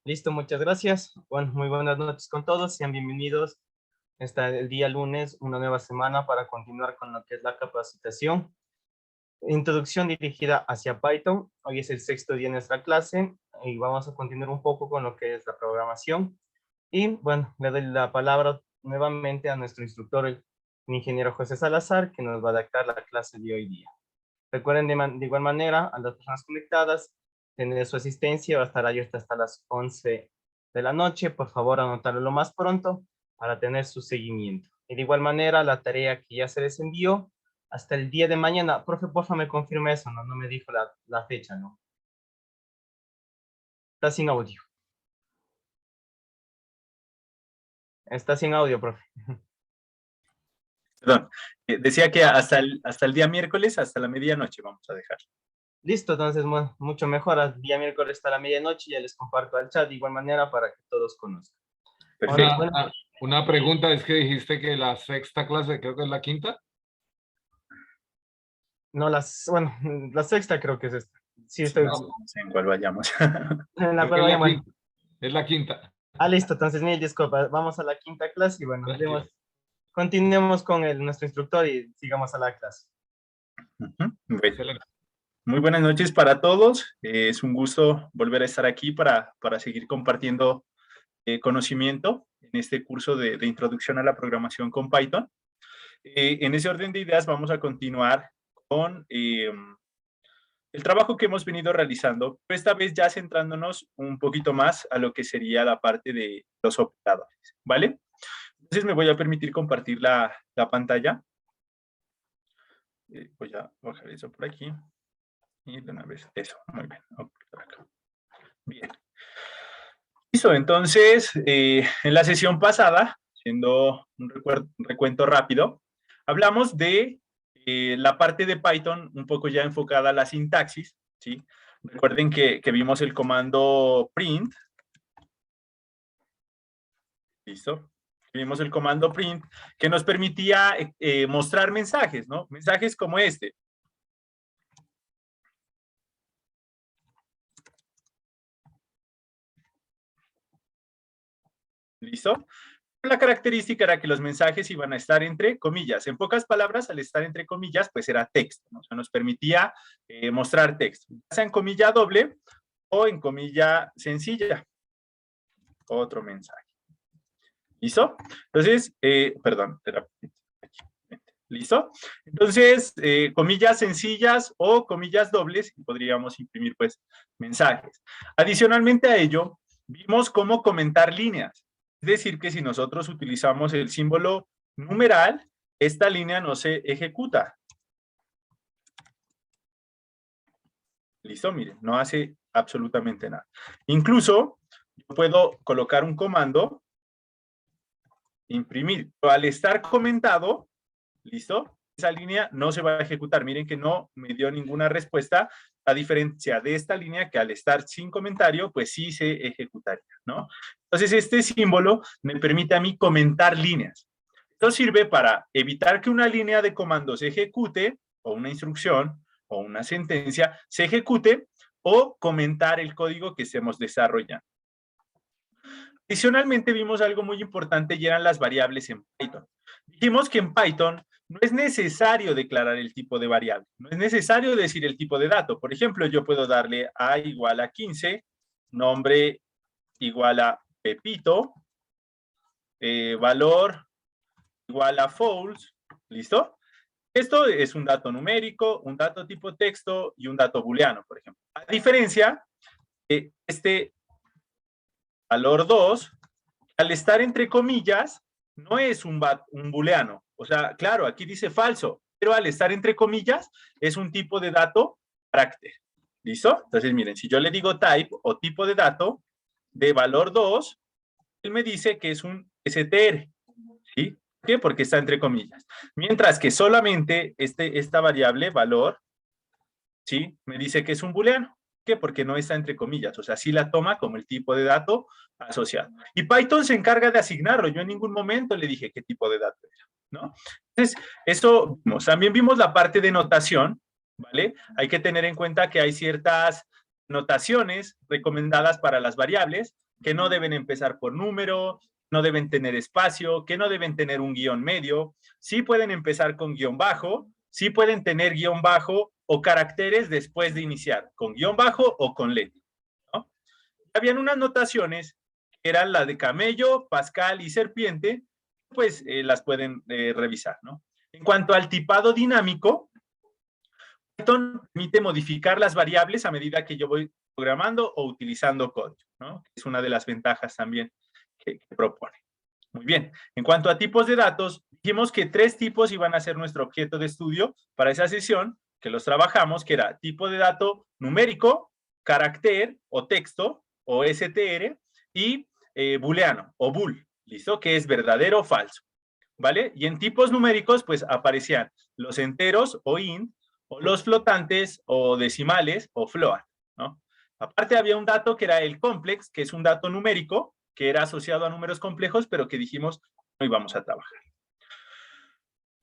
Listo, muchas gracias. Bueno, muy buenas noches con todos. Sean bienvenidos. Está el día lunes, una nueva semana para continuar con lo que es la capacitación. Introducción dirigida hacia Python. Hoy es el sexto día de nuestra clase y vamos a continuar un poco con lo que es la programación. Y bueno, le doy la palabra nuevamente a nuestro instructor, el ingeniero José Salazar, que nos va a dictar la clase de hoy día. Recuerden de igual manera a las personas conectadas, tener su asistencia, va a estar abierta hasta las 11 de la noche. Por favor, anotarlo lo más pronto para tener su seguimiento. Y de igual manera, la tarea que ya se les envió hasta el día de mañana. Profe, porfa, me confirme eso, ¿no? No me dijo la fecha, ¿no? Está sin audio. Está sin audio, profe. Perdón, decía que hasta el día miércoles, hasta la medianoche vamos a dejar. Listo, entonces mucho mejor. El día miércoles hasta la medianoche ya les comparto al chat de igual manera para que todos conozcan. Perfecto. Una pregunta, es que dijiste que la sexta clase, creo que es la quinta. No, la sexta creo que es esta. Sí, estoy. No sé en cuál vayamos. Es la quinta. Listo, entonces mil disculpas. Vamos a la quinta clase y bueno, continuemos con nuestro instructor y sigamos a la clase. Muy buenas noches para todos. Es un gusto volver a estar aquí para seguir compartiendo conocimiento en este curso de introducción a la programación con Python. En ese orden de ideas vamos a continuar con el trabajo que hemos venido realizando, pero esta vez ya centrándonos un poquito más a lo que sería la parte de los operadores, ¿vale? Entonces me voy a permitir compartir la pantalla. Voy a bajar eso por aquí. Y de una vez, eso, muy bien. Bien. Listo, entonces, en la sesión pasada, haciendo un recuento rápido, hablamos de la parte de Python un poco ya enfocada a la sintaxis, ¿sí? Recuerden que vimos el comando print. ¿Listo? Vimos el comando print que nos permitía mostrar mensajes, ¿no? Mensajes como este. ¿Listo? La característica era que los mensajes iban a estar entre comillas. En pocas palabras, al estar entre comillas, pues era texto, ¿no? O sea, nos permitía mostrar texto, ya sea en comilla doble o en comilla sencilla. Otro mensaje. ¿Listo? Entonces, perdón, ¿listo? Entonces, comillas sencillas o comillas dobles, podríamos imprimir, pues, mensajes. Adicionalmente a ello, vimos cómo comentar líneas. Es decir, que si nosotros utilizamos el símbolo numeral, esta línea no se ejecuta. ¿Listo? Miren, no hace absolutamente nada. Incluso, yo puedo colocar un comando, imprimir. Pero al estar comentado, ¿listo? Esa línea no se va a ejecutar. Miren que no me dio ninguna respuesta, a diferencia de esta línea que al estar sin comentario, pues sí se ejecutaría, ¿no? Entonces, este símbolo me permite a mí comentar líneas. Esto sirve para evitar que una línea de comando se ejecute, o una instrucción, o una sentencia se ejecute, o comentar el código que estemos desarrollando. Adicionalmente, vimos algo muy importante y eran las variables en Python. Dijimos que en Python no es necesario declarar el tipo de variable, no es necesario decir el tipo de dato. Por ejemplo, yo puedo darle a igual a 15, nombre igual a Pepito, valor igual a false, ¿listo? Esto es un dato numérico, un dato tipo texto y un dato booleano, por ejemplo. A diferencia de este valor 2, al estar entre comillas, no es un booleano. O sea, claro, aquí dice falso, pero al estar entre comillas, es un tipo de dato carácter. ¿Listo? Entonces, miren, si yo le digo type o tipo de dato de valor 2, él me dice que es un str. ¿Sí? ¿Por qué? Porque está entre comillas. Mientras que solamente esta variable, valor, ¿sí? Me dice que es un booleano. ¿Qué? Porque no está entre comillas, o sea, sí la toma como el tipo de dato asociado. Y Python se encarga de asignarlo. Yo en ningún momento le dije qué tipo de dato era, ¿no? Entonces, eso vimos. También vimos la parte de notación, ¿vale? Hay que tener en cuenta que hay ciertas notaciones recomendadas para las variables. que no deben empezar por número, no deben tener espacio, que no deben tener un guión medio, sí pueden empezar con guión bajo, sí pueden tener guión bajo o caracteres después de iniciar, con guión bajo o con letra, ¿no? Habían unas notaciones que eran la de camello, Pascal y serpiente, pues las pueden revisar, ¿no? En cuanto al tipado dinámico, Python permite modificar las variables a medida que yo voy programando o utilizando código, ¿no? Es una de las ventajas también que propone. Muy bien. En cuanto a tipos de datos, dijimos que 3 tipos iban a ser nuestro objeto de estudio para esa sesión, que los trabajamos, que era tipo de dato numérico, carácter o texto, o STR, y booleano, o bool, ¿listo? Que es verdadero o falso, ¿vale? Y en tipos numéricos, pues aparecían los enteros o int, o los flotantes o decimales o float, ¿no? Aparte había un dato que era el complex, que es un dato numérico, que era asociado a números complejos, pero que dijimos no íbamos a trabajar.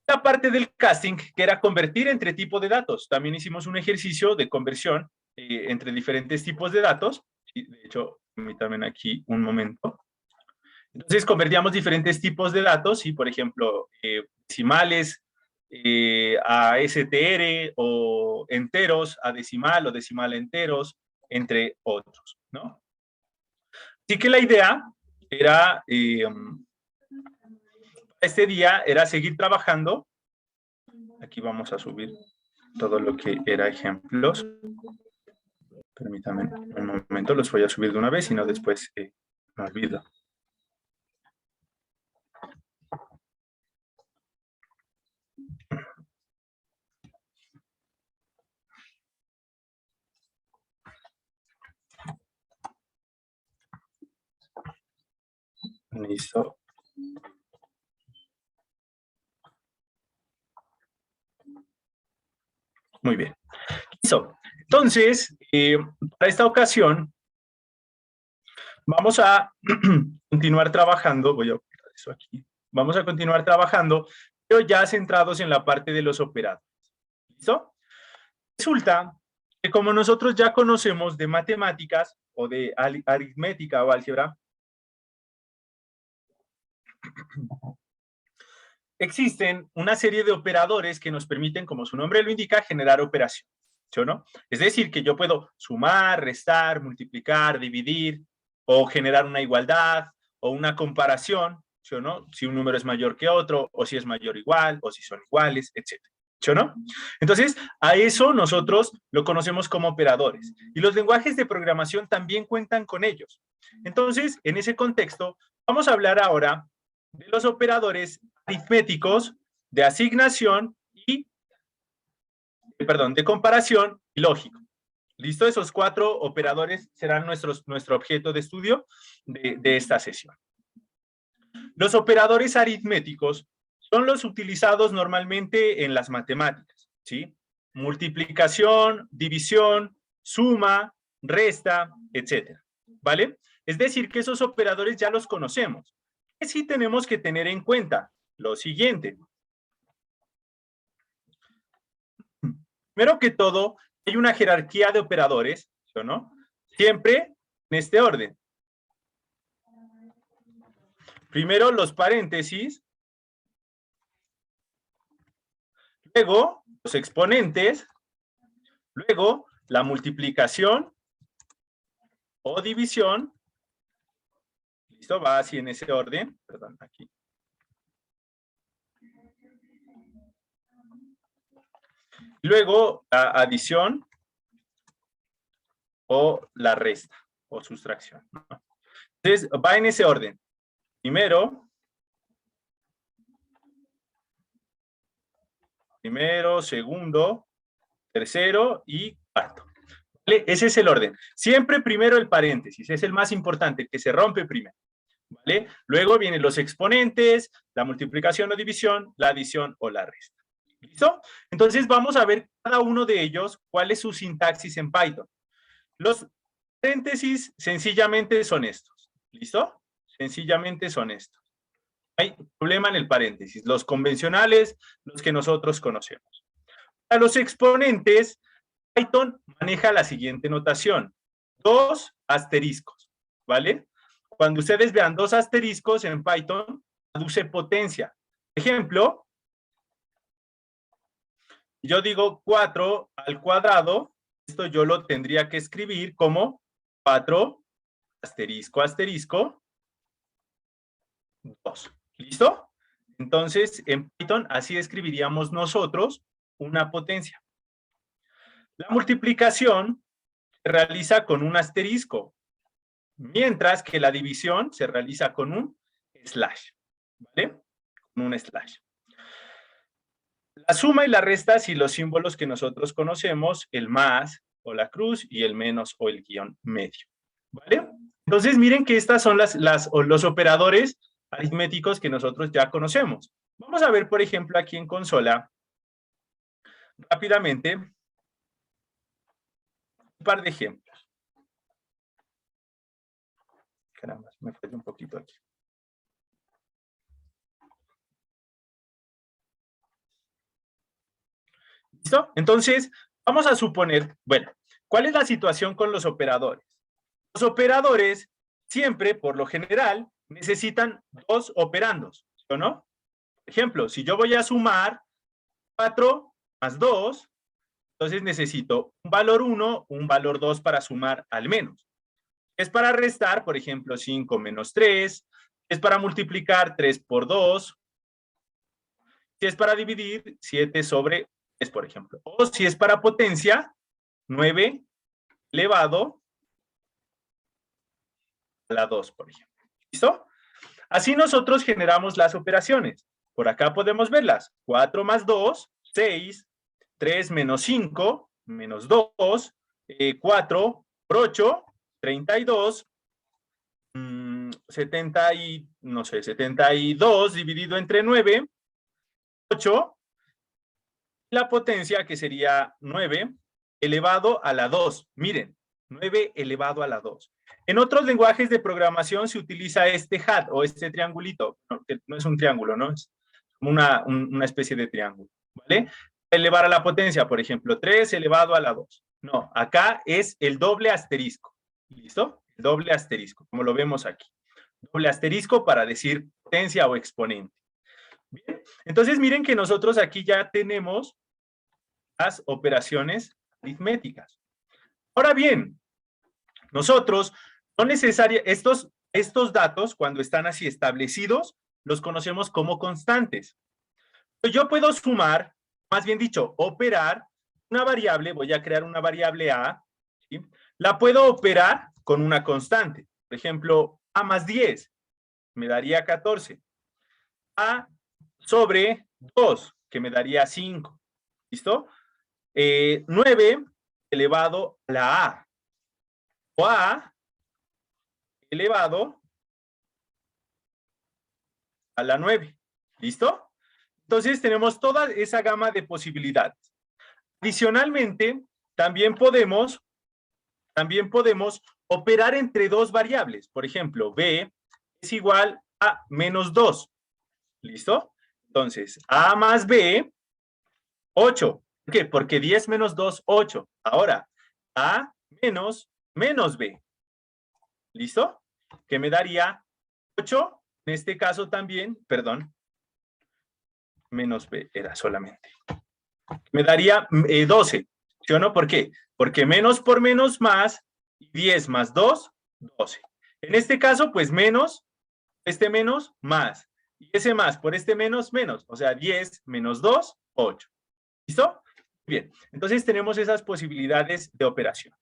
La parte del casting, que era convertir entre tipo de datos. También hicimos un ejercicio de conversión entre diferentes tipos de datos. Y de hecho, permítanme aquí un momento. Entonces, convertíamos diferentes tipos de datos, y por ejemplo, decimales a STR, o enteros a decimal, o decimal a enteros, entre otros, ¿no? Así que la idea era, este día era seguir trabajando. Aquí vamos a subir todo lo que era ejemplos. Permítanme un momento, los voy a subir de una vez, si no después me olvido. Listo. Muy bien. Listo. Entonces, para esta ocasión, vamos a continuar trabajando. Voy a poner eso aquí. Vamos a continuar trabajando, pero ya centrados en la parte de los operadores. ¿Listo? Resulta que como nosotros ya conocemos de matemáticas o de aritmética o álgebra, existen una serie de operadores que nos permiten, como su nombre lo indica, generar operaciones, ¿sí o no? Es decir, que yo puedo sumar, restar, multiplicar, dividir, o generar una igualdad, o una comparación, ¿sí o no? Si un número es mayor que otro, o si es mayor o igual, o si son iguales, etc. ¿Sí o no? Entonces, a eso nosotros lo conocemos como operadores. Y los lenguajes de programación también cuentan con ellos. Entonces, en ese contexto, vamos a hablar ahora de los operadores aritméticos, de asignación y, de comparación y lógico. ¿Listo? Esos 4 operadores serán nuestro objeto de estudio de esta sesión. Los operadores aritméticos son los utilizados normalmente en las matemáticas, ¿sí? Multiplicación, división, suma, resta, etcétera, ¿vale? Es decir, que esos operadores ya los conocemos. ¿Qué sí tenemos que tener en cuenta? Lo siguiente. Primero que todo, hay una jerarquía de operadores, ¿sí o no? Siempre en este orden. Primero los paréntesis, luego los exponentes, luego la multiplicación o división. ¿Listo? Va así en ese orden. Perdón, aquí. Luego la adición o la resta o sustracción, ¿no? Entonces va en ese orden. Primero, segundo, tercero y cuarto. ¿Vale? Ese es el orden. Siempre primero el paréntesis, es el más importante, el que se rompe primero. ¿Vale? Luego vienen los exponentes, la multiplicación o división, la adición o la resta. ¿Listo? Entonces vamos a ver cada uno de ellos cuál es su sintaxis en Python. Los paréntesis sencillamente son estos. ¿Listo? Sencillamente son estos. No hay problema en el paréntesis. Los convencionales, los que nosotros conocemos. Para los exponentes, Python maneja la siguiente notación. 2 asteriscos, ¿vale? cuando ustedes vean dos asteriscos en Python, traduce potencia. Ejemplo, yo digo 4 al cuadrado, esto yo lo tendría que escribir como 4 asterisco asterisco 2. ¿Listo? Entonces, en Python así escribiríamos nosotros una potencia. La multiplicación se realiza con un asterisco, mientras que la división se realiza con un slash, ¿vale? Con un slash. La suma y la resta, si los símbolos que nosotros conocemos, el más o la cruz y el menos o el guión medio, ¿vale? Entonces, miren que estas son los operadores aritméticos que nosotros ya conocemos. Vamos a ver, por ejemplo, aquí en consola, rápidamente, un par de ejemplos. Caramba, me falló un poquito aquí. ¿Listo? Entonces, vamos a suponer, bueno, ¿cuál es la situación con los operadores? Los operadores siempre, por lo general, necesitan dos operandos, ¿sí o no? Por ejemplo, si yo voy a sumar 4 más 2, entonces necesito un valor 1, un valor 2 para sumar al menos. Es para restar, por ejemplo, 5 menos 3, es para multiplicar 3 por 2, si es para dividir 7 sobre 3, por ejemplo. O si es para potencia, 9 elevado a la 2, por ejemplo. ¿Listo? Así nosotros generamos las operaciones. Por acá podemos verlas. 4 más 2, 6, 3 menos 5, menos 2, 4 por 8, 32, 72 dividido entre 9, 8, la potencia que sería 9 elevado a la 2. Miren, 9 elevado a la 2. En otros lenguajes de programación se utiliza este hat o este triangulito, que no es un triángulo, ¿no? Es como una especie de triángulo, ¿vale? Elevar a la potencia, por ejemplo, 3 elevado a la 2. No, acá es el doble asterisco, ¿listo? El doble asterisco, como lo vemos aquí. Doble asterisco para decir potencia o exponente. Bien, entonces miren que nosotros aquí ya tenemos las operaciones aritméticas. Ahora bien, nosotros no necesariamente, estos datos, cuando están así establecidos, los conocemos como constantes. Yo puedo sumar, más bien dicho, operar una variable, voy a crear una variable A, ¿sí? La puedo operar con una constante. Por ejemplo, A más 10 me daría 14. A sobre 2, que me daría 5. ¿Listo? 9 elevado a la A. O A elevado a la 9. ¿Listo? Entonces tenemos toda esa gama de posibilidades. Adicionalmente, también podemos operar entre dos variables. Por ejemplo, B es igual a menos 2. ¿Listo? Entonces, A más B, 8. ¿Por qué? Porque 10 menos 2, 8. Ahora, A menos B. ¿Listo? Que me daría 8. En este caso también, perdón, menos B era solamente. Me daría 12. ¿Sí o no? ¿Por qué? Porque menos por menos más, 10 más 2, 12. En este caso, pues menos, este menos, más. Y ese más por este menos, menos. O sea, 10 menos 2, 8. ¿Listo? Bien, entonces tenemos esas posibilidades de operación.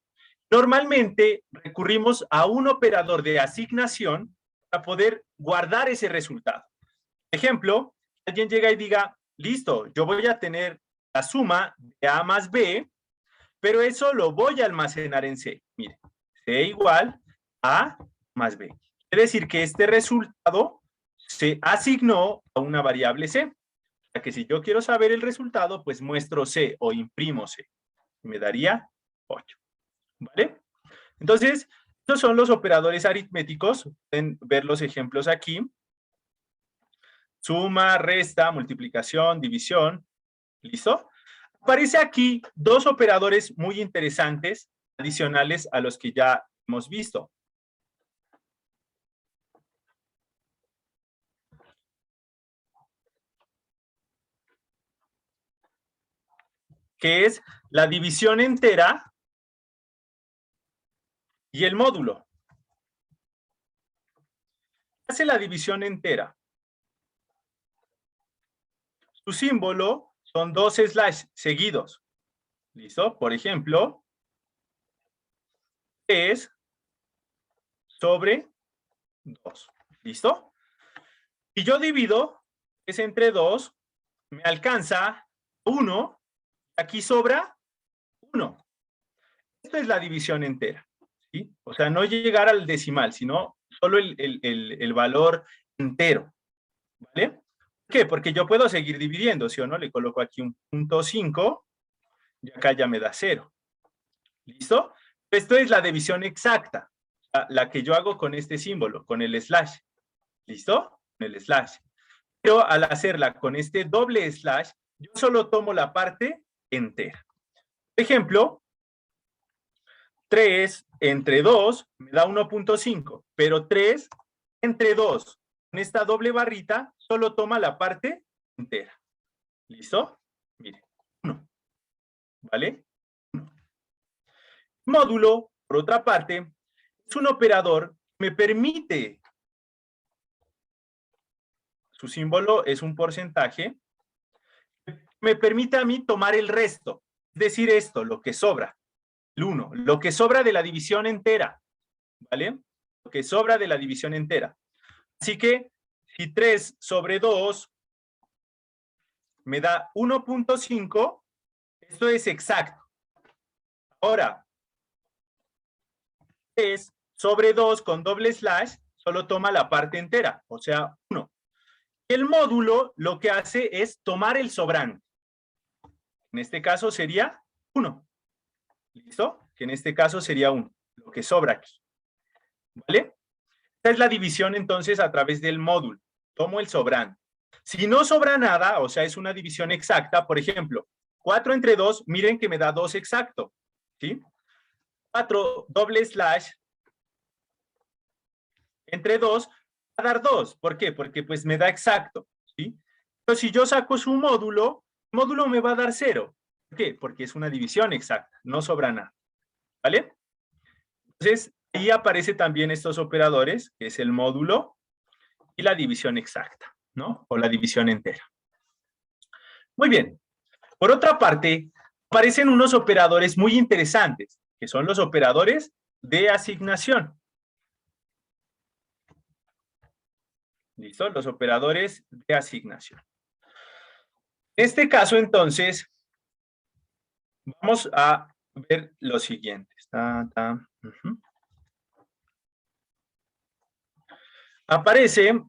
Normalmente recurrimos a un operador de asignación para poder guardar ese resultado. Por ejemplo, alguien llega y diga, listo, yo voy a tener la suma de A más B, pero eso lo voy a almacenar en C. Mire, C igual A más B. Quiere decir que este resultado se asignó a una variable C. O sea que si yo quiero saber el resultado, pues muestro C o imprimo C. Me daría 8. ¿Vale? Entonces, estos son los operadores aritméticos. Pueden ver los ejemplos aquí. Suma, resta, multiplicación, división. ¿Listo? Aparece aquí dos operadores muy interesantes, adicionales a los que ya hemos visto. que es la división entera y el módulo. ¿Qué hace la división entera? Su símbolo son dos slash seguidos. ¿Listo? Por ejemplo, 3 sobre 2. ¿Listo? Si yo divido, es entre 2, me alcanza 1, aquí sobra 1. Esto es la división entera, ¿sí? O sea, no llegar al decimal, sino solo el valor entero, ¿vale? ¿Por qué? Porque yo puedo seguir dividiendo, ¿sí o no? Le coloco aquí un punto 5 y acá ya me da 0. ¿Listo? Esto es la división exacta, la que yo hago con este símbolo, con el slash. ¿Listo? Con el slash. Pero al hacerla con este doble slash, yo solo tomo la parte entera. Por ejemplo, 3 entre 2 me da 1.5, pero 3 entre 2, con esta doble barrita, solo toma la parte entera. ¿Listo? Mire, 1. ¿Vale? 1. Módulo, por otra parte, es un operador que me permite, su símbolo es un porcentaje, me permite a mí tomar el resto, es decir, esto, lo que sobra, el 1, lo que sobra de la división entera, ¿vale? Lo que sobra de la división entera. Así que, si 3 sobre 2 me da 1.5, esto es exacto. Ahora, 3 sobre 2 con doble slash solo toma la parte entera, o sea, 1. El módulo lo que hace es tomar el sobrante. En este caso sería 1. ¿Listo? Que en este caso sería 1, lo que sobra aquí. ¿Vale? Esta es la división entonces a través del módulo. Tomo el sobrante. Si no sobra nada, o sea, es una división exacta, por ejemplo, 4 entre 2, miren que me da 2 exacto. ¿Sí? 4 doble slash entre 2 va a dar 2. ¿Por qué? Porque pues me da exacto. ¿Sí? Pero si yo saco su módulo, el módulo me va a dar 0. ¿Por qué? Porque es una división exacta, no sobra nada. ¿Vale? Entonces, ahí aparecen también estos operadores, que es el módulo y la división exacta, ¿no? O la división entera. Muy bien. Por otra parte, aparecen unos operadores muy interesantes, que son los operadores de asignación. ¿Listo? Los operadores de asignación. En este caso, entonces, vamos a ver lo siguiente. Aparece,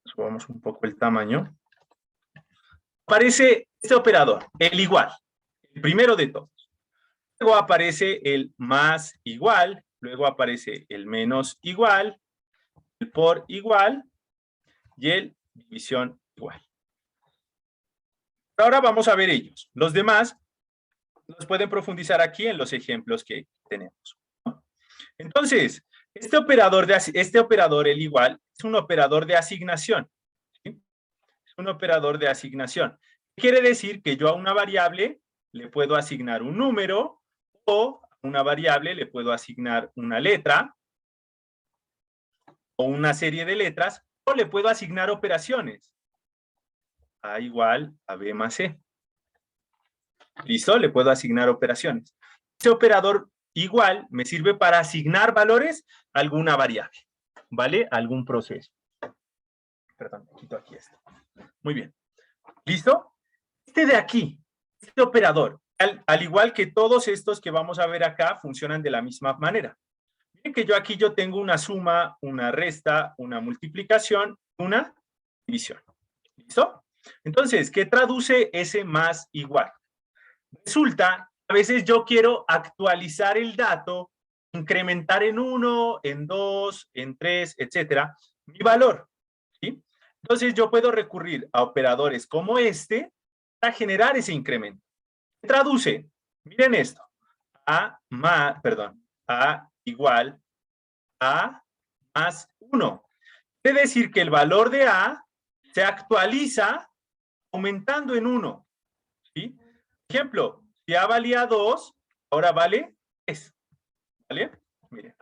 subamos un poco el tamaño, aparece este operador, el igual, el primero de todos. Luego aparece el más igual, luego aparece el menos igual, el por igual y el división igual. Ahora vamos a ver ellos. Los demás los pueden profundizar aquí en los ejemplos que tenemos. Entonces, este operador, el igual, es un operador de asignación. ¿Sí? Es un operador de asignación. Quiere decir que yo a una variable le puedo asignar un número o a una variable le puedo asignar una letra o una serie de letras o le puedo asignar operaciones. A igual a B más C. ¿Listo? Le puedo asignar operaciones. Ese operador igual me sirve para asignar valores a alguna variable, ¿vale? Algún proceso. Perdón, quito aquí esto. Muy bien. ¿Listo? Este de aquí, este operador, al igual que todos estos que vamos a ver acá, funcionan de la misma manera. Miren que yo tengo una suma, una resta, una multiplicación, una división. ¿Listo? Entonces, ¿qué traduce ese más igual? Resulta, a veces yo quiero actualizar el dato, incrementar en 1, en 2, en 3, etcétera, mi valor. ¿Sí? Entonces yo puedo recurrir a operadores como este para generar ese incremento. ¿Qué traduce? Miren esto. A igual a más 1. Quiere decir que el valor de A se actualiza aumentando en 1. ¿Sí? Ejemplo, si A valía 2, ahora vale 3. ¿Vale? Miren.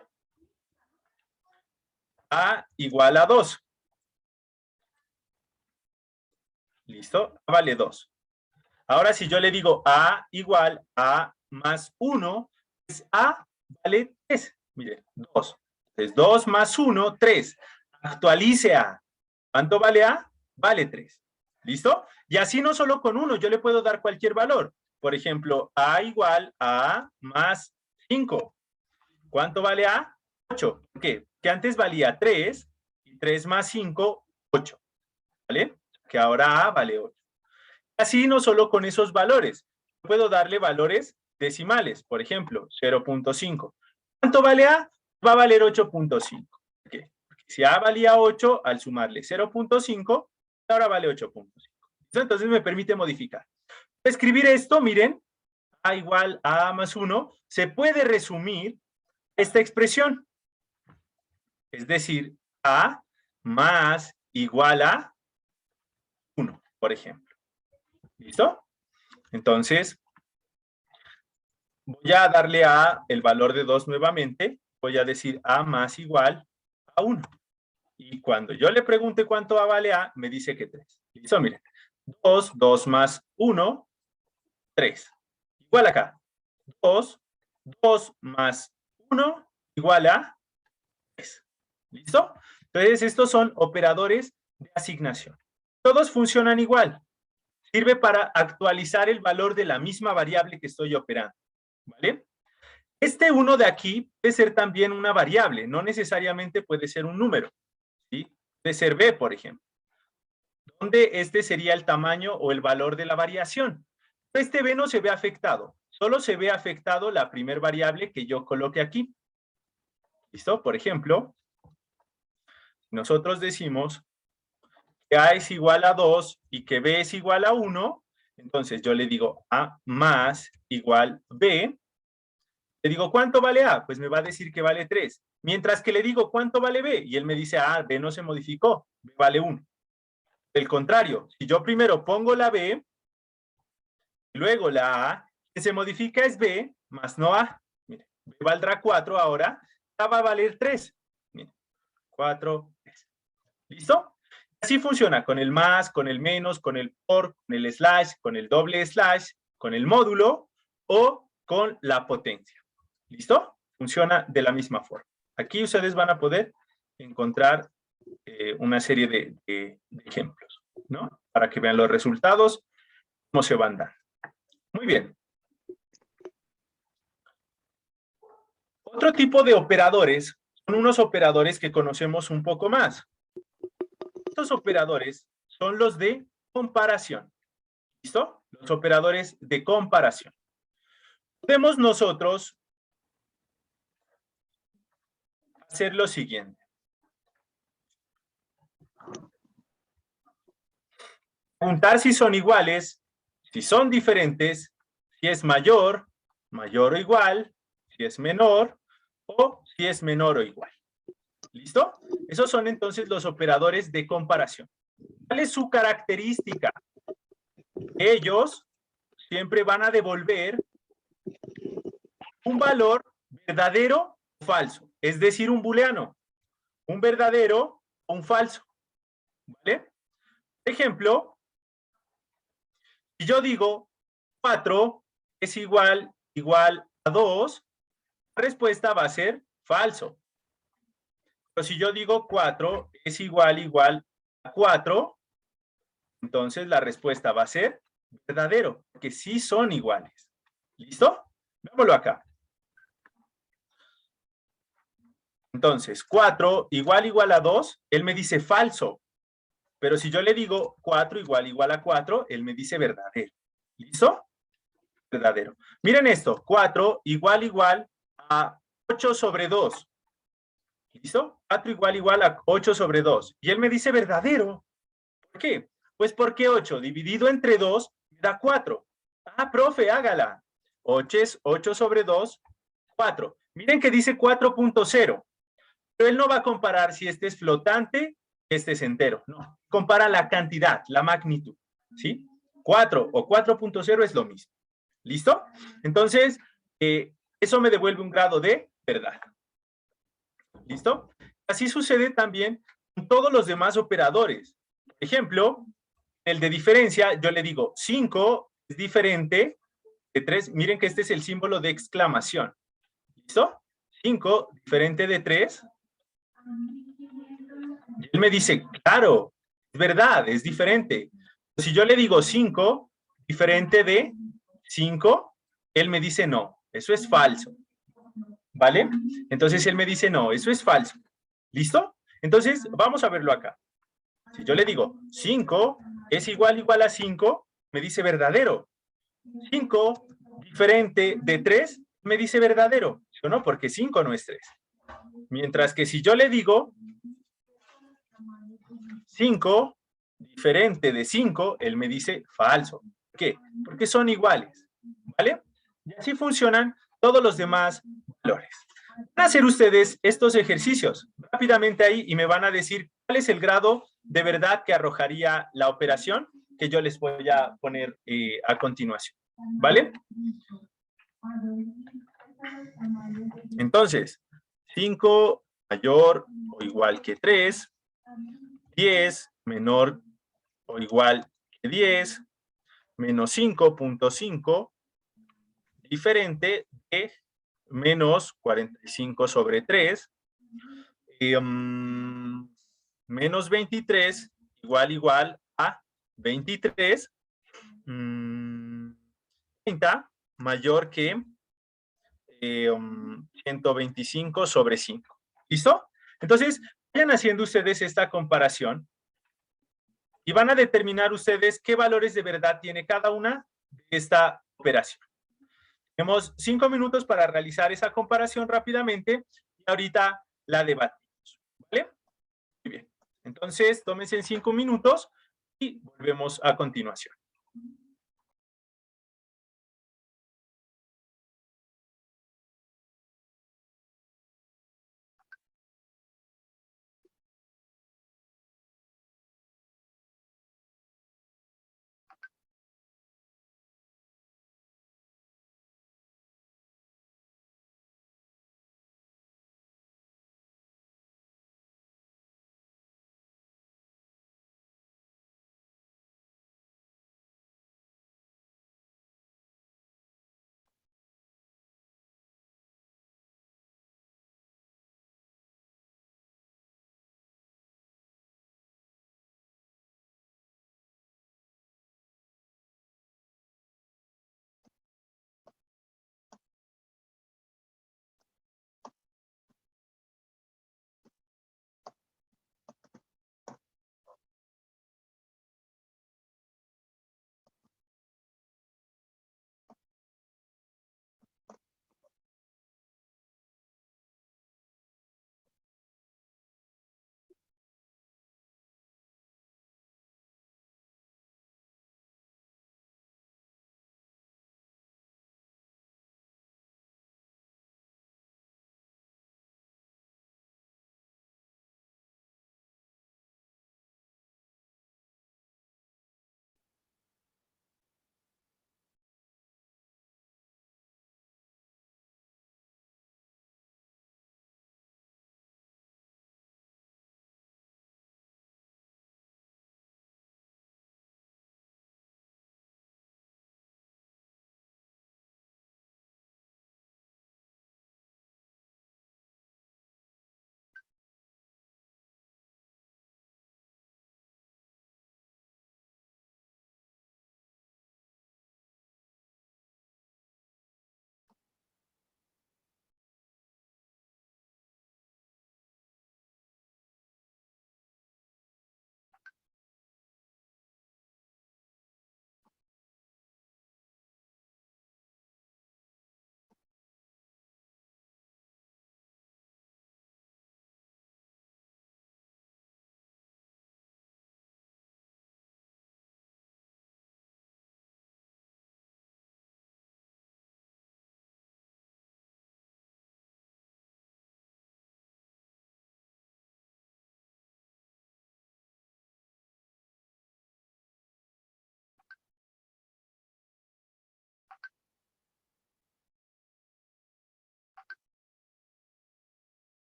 A igual a 2. ¿Listo? A vale 2. Ahora si yo le digo A igual a más 1, pues A vale 3. Miren, 2. Entonces 2 más 1, 3. Actualice A. ¿Cuánto vale A? Vale 3. ¿Listo? Y así no solo con 1, yo le puedo dar cualquier valor. Por ejemplo, A igual a más 5. ¿Cuánto vale A? 8. ¿Por qué? Que antes valía 3, y 3 más 5, 8. ¿Vale? Que ahora A vale 8. Así no solo con esos valores. Puedo darle valores decimales. Por ejemplo, 0.5. ¿Cuánto vale A? Va a valer 8.5. ¿Por qué? Porque si A valía 8, al sumarle 0.5, ahora vale 8.5. Entonces me permite modificar. Escribir esto, miren, A igual a A más 1, se puede resumir esta expresión. Es decir, A más igual a 1, por ejemplo. ¿Listo? Entonces, voy a darle a el valor de 2 nuevamente. Voy a decir A más igual a 1. Y cuando yo le pregunte cuánto A vale A, me dice que 3. ¿Listo? Miren. 2 más 1, 3. Igual acá. 2 más 1 igual a 3. ¿Listo? Entonces, estos son operadores de asignación. Todos funcionan igual. Sirve para actualizar el valor de la misma variable que estoy operando. ¿Vale? Este 1 de aquí puede ser también una variable, no necesariamente puede ser un número. ¿Sí? Puede ser B, por ejemplo, donde este sería el tamaño o el valor de la variación. Este B no se ve afectado, solo se ve afectado la primer variable que yo coloque aquí. ¿Listo? Por ejemplo, nosotros decimos que A es igual a 2 y que B es igual a 1, entonces yo le digo A más igual B. Le digo, ¿cuánto vale A? Pues me va a decir que vale 3. Mientras que le digo, ¿cuánto vale B? Y él me dice, B no se modificó, B vale 1. Del contrario, si yo primero pongo la B, y luego la A, que se modifica es B, más no A. Mire, B valdrá 4 ahora, A va a valer 3. Mire, 4, 3. ¿Listo? Así funciona con el más, con el menos, con el por, con el slash, con el doble slash, con el módulo o con la potencia. ¿Listo? Funciona de la misma forma. Aquí ustedes van a poder encontrar una serie de ejemplos, ¿no? Para que vean los resultados, cómo se van dando. Muy bien. Otro tipo de operadores son unos operadores que conocemos un poco más. Estos operadores son los de comparación. ¿Listo? Los operadores de comparación. Podemos nosotros hacer lo siguiente. Preguntar si son iguales, si son diferentes, si es mayor, mayor o igual, si es menor o si es menor o igual. ¿Listo? Esos son entonces los operadores de comparación. ¿Cuál es su característica? Ellos siempre van a devolver un valor verdadero o falso, es decir, un booleano, un verdadero o un falso. ¿Vale? Por ejemplo, si yo digo 4 es igual a 2, la respuesta va a ser falso. Pero si yo digo 4 es igual a 4, entonces la respuesta va a ser verdadero, porque sí son iguales. ¿Listo? Veámoslo acá. Entonces, 4 igual a 2, él me dice falso. Pero si yo le digo 4 igual a 4, él me dice verdadero. ¿Listo? Verdadero. Miren esto, 4 igual a 8 sobre 2. ¿Listo? 4 igual a 8 sobre 2. Y él me dice verdadero. ¿Por qué? Pues porque 8 dividido entre 2 me da 4. Profe, hágala. 8 sobre 2, 4. Miren que dice 4.0. Pero él no va a comparar si este es flotante, este es entero. No, compara la cantidad, la magnitud. ¿Sí? 4 o 4.0 es lo mismo. ¿Listo? Entonces, eso me devuelve un grado de verdad. ¿Listo? Así sucede también con todos los demás operadores. Por ejemplo, el de diferencia, yo le digo 5 es diferente de 3. Miren que este es el símbolo de exclamación. ¿Listo? 5 diferente de 3. Y él me dice, claro, es verdad, es diferente. Si yo le digo 5 diferente de 5, él me dice no, eso es falso. ¿Vale? Entonces él me dice no, eso es falso. ¿Listo? Entonces, vamos a verlo acá. Si yo le digo 5 es igual a 5, me dice verdadero. 5 diferente de 3, me dice verdadero. ¿O no? Porque 5 no es 3. Mientras que si yo le digo 5 diferente de 5, él me dice falso. ¿Por qué? Porque son iguales. ¿Vale? Y así funcionan todos los demás valores. Van a hacer ustedes estos ejercicios rápidamente ahí y me van a decir cuál es el grado de verdad que arrojaría la operación que yo les voy a poner a continuación. ¿Vale? Entonces, 5 mayor o igual que 3, 10 menor o igual que 10, menos 5.5, diferente de menos 45 sobre 3, menos 23 igual a 23, 30 mayor que 125 sobre 5. ¿Listo? Entonces, vayan haciendo ustedes esta comparación y van a determinar ustedes qué valores de verdad tiene cada una de esta operación. Tenemos 5 minutos para realizar esa comparación rápidamente y ahorita la debatimos. ¿Vale? Muy bien. Entonces, tómense en 5 minutos y volvemos a continuación.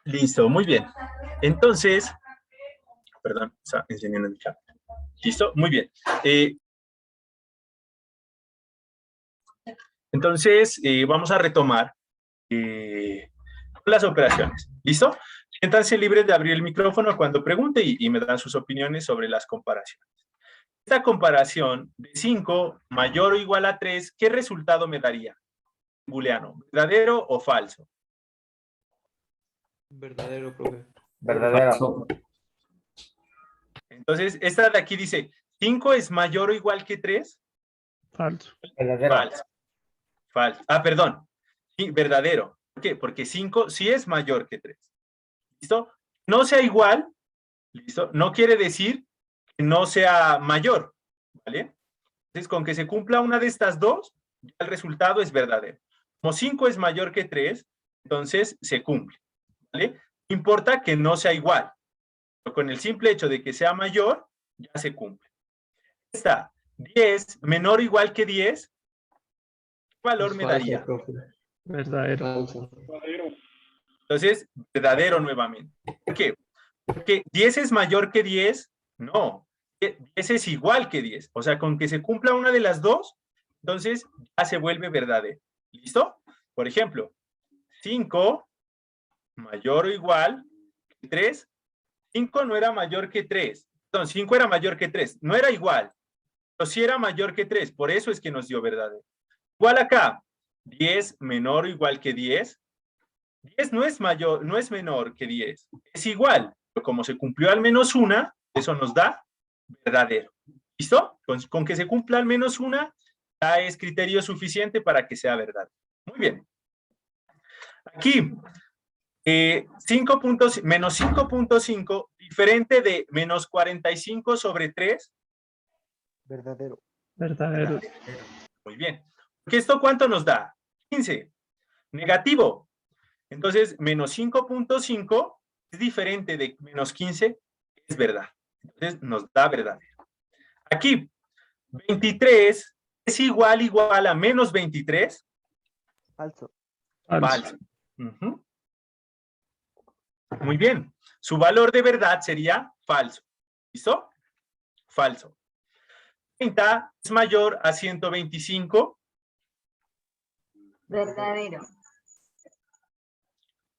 Listo, muy bien. Entonces, perdón, está enseñando el chat. Listo, muy bien. Entonces, vamos a retomar las operaciones. ¿Listo? Siéntanse libres de abrir el micrófono cuando pregunte y me dan sus opiniones sobre las comparaciones. Esta comparación de 5 mayor o igual a 3, ¿qué resultado me daría? Booleano, ¿verdadero o falso? Verdadero, profe. Verdadero. Entonces, esta de aquí dice, ¿5 es mayor o igual que 3? Falso. Verdadero. Falso. Falso. Ah, perdón. Sí, verdadero. ¿Por qué? Porque 5 sí es mayor que 3. ¿Listo? No sea igual, ¿listo? No quiere decir que no sea mayor, ¿vale? Entonces, con que se cumpla una de estas dos, ya el resultado es verdadero. Como 5 es mayor que 3, entonces se cumple, ¿vale? No importa que no sea igual, pero con el simple hecho de que sea mayor, ya se cumple. Está 10 menor o igual que 10, ¿qué valor Es me falso, daría? profe. Verdadero. Falso. Entonces, verdadero nuevamente. ¿Por qué? Porque 10 es mayor que 10, no. 10 es igual que 10. O sea, con que se cumpla una de las dos, entonces ya se vuelve verdadero. ¿Listo? Por ejemplo, 5 mayor o igual que 3. 5 no era mayor que 3. Perdón, 5 era mayor que 3. No era igual, pero sí era mayor que 3. Por eso es que nos dio verdadero. Igual acá, 10 menor o igual que 10. 10 no es mayor, no es menor que 10. Es igual, pero como se cumplió al menos una, eso nos da verdadero. ¿Listo? Con que se cumpla al menos una, ya es criterio suficiente para que sea verdad. Muy bien. Aquí, 5 puntos, menos 5.5, diferente de menos 45 sobre 3. Verdadero. Verdadero. Muy bien. Porque esto, ¿cuánto nos da? 15. Negativo. Entonces, menos 5.5 es diferente de menos 15, es verdad. Entonces, nos da verdadero. Aquí, 23 es igual a menos 23. Falso. Falso. Uh-huh. Muy bien. Su valor de verdad sería falso. ¿Listo? Falso. 30 es mayor a 125. Verdadero.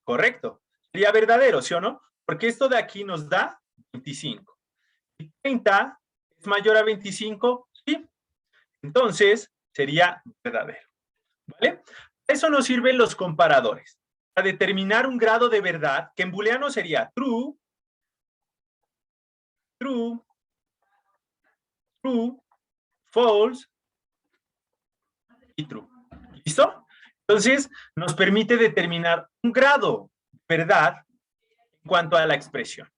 Correcto. Sería verdadero, ¿sí o no? Porque esto de aquí nos da 25. Y 30 es mayor a 25, ¿sí? Entonces, sería verdadero. ¿Vale? Eso nos sirven los comparadores. Para determinar un grado de verdad, que en booleano sería true, true, true, false y true. ¿Listo? Entonces, nos permite determinar un grado de verdad en cuanto a la expresión.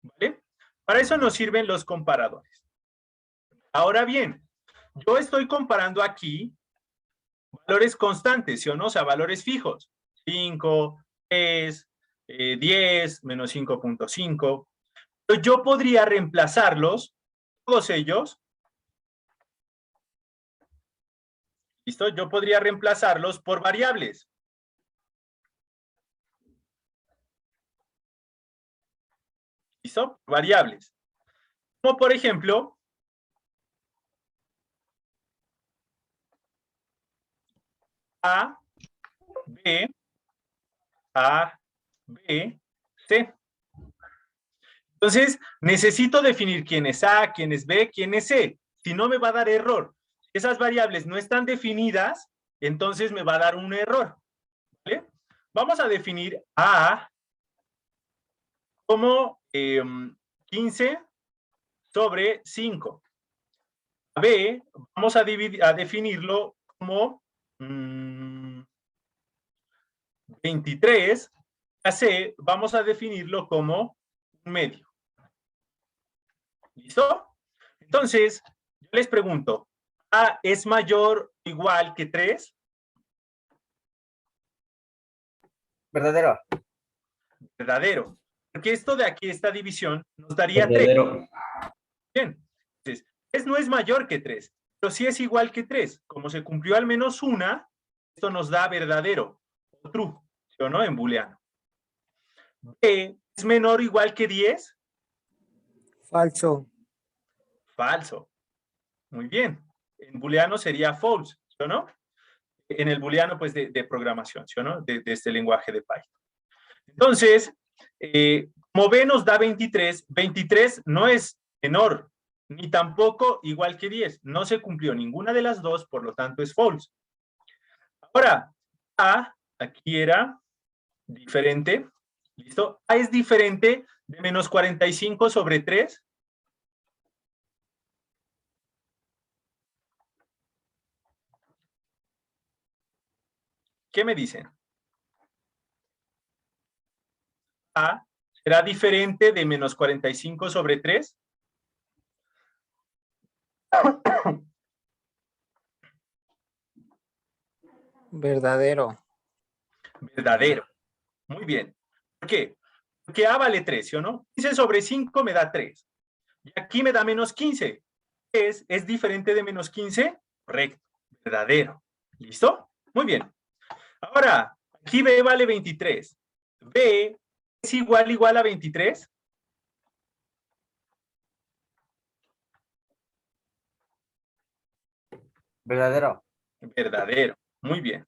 ¿Vale? Para eso nos sirven los comparadores. Ahora bien, yo estoy comparando aquí valores constantes, ¿sí o no? O sea, valores fijos. 5, 3, 10, menos 5.5. Pero yo podría reemplazarlos, todos ellos. ¿Listo? Yo podría reemplazarlos por variables. ¿Listo? Variables. Como por ejemplo, A, B, A, B, C. Entonces, necesito definir quién es A, quién es B, quién es C. Si no, me va a dar error. Si esas variables no están definidas, entonces me va a dar un error. ¿Vale? Vamos a definir A como 15 sobre 5. A B, vamos a definirlo como 23. A C, vamos a definirlo como un medio. ¿Listo? Entonces, yo les pregunto, ¿A es mayor o igual que 3? Verdadero. Verdadero. Porque esto de aquí, esta división, nos daría 3. Verdadero. Bien. Entonces, 3 no es mayor que 3, pero sí es igual que 3. Como se cumplió al menos una, esto nos da verdadero o true, ¿sí o no? En booleano. B es menor o igual que 10. Falso. Falso. Muy bien. En booleano sería false, ¿sí o no? En el booleano, pues, de programación, ¿sí o no? De este lenguaje de Python. Entonces, como B nos da 23, 23 no es menor, ni tampoco igual que 10. No se cumplió ninguna de las dos, por lo tanto es false. Ahora, A, aquí era diferente. ¿Listo? A es diferente de menos 45 sobre 3. ¿Qué me dicen? A será diferente de menos 45 sobre 3. Verdadero. Verdadero. Muy bien. ¿Por qué? Porque A vale 3, ¿sí o no? 15 sobre 5 me da 3. Y aquí me da menos 15. ¿Es diferente de menos 15? Correcto. Verdadero. ¿Listo? Muy bien. Ahora, aquí B vale 23. B es igual a 23. Verdadero. Verdadero. Muy bien.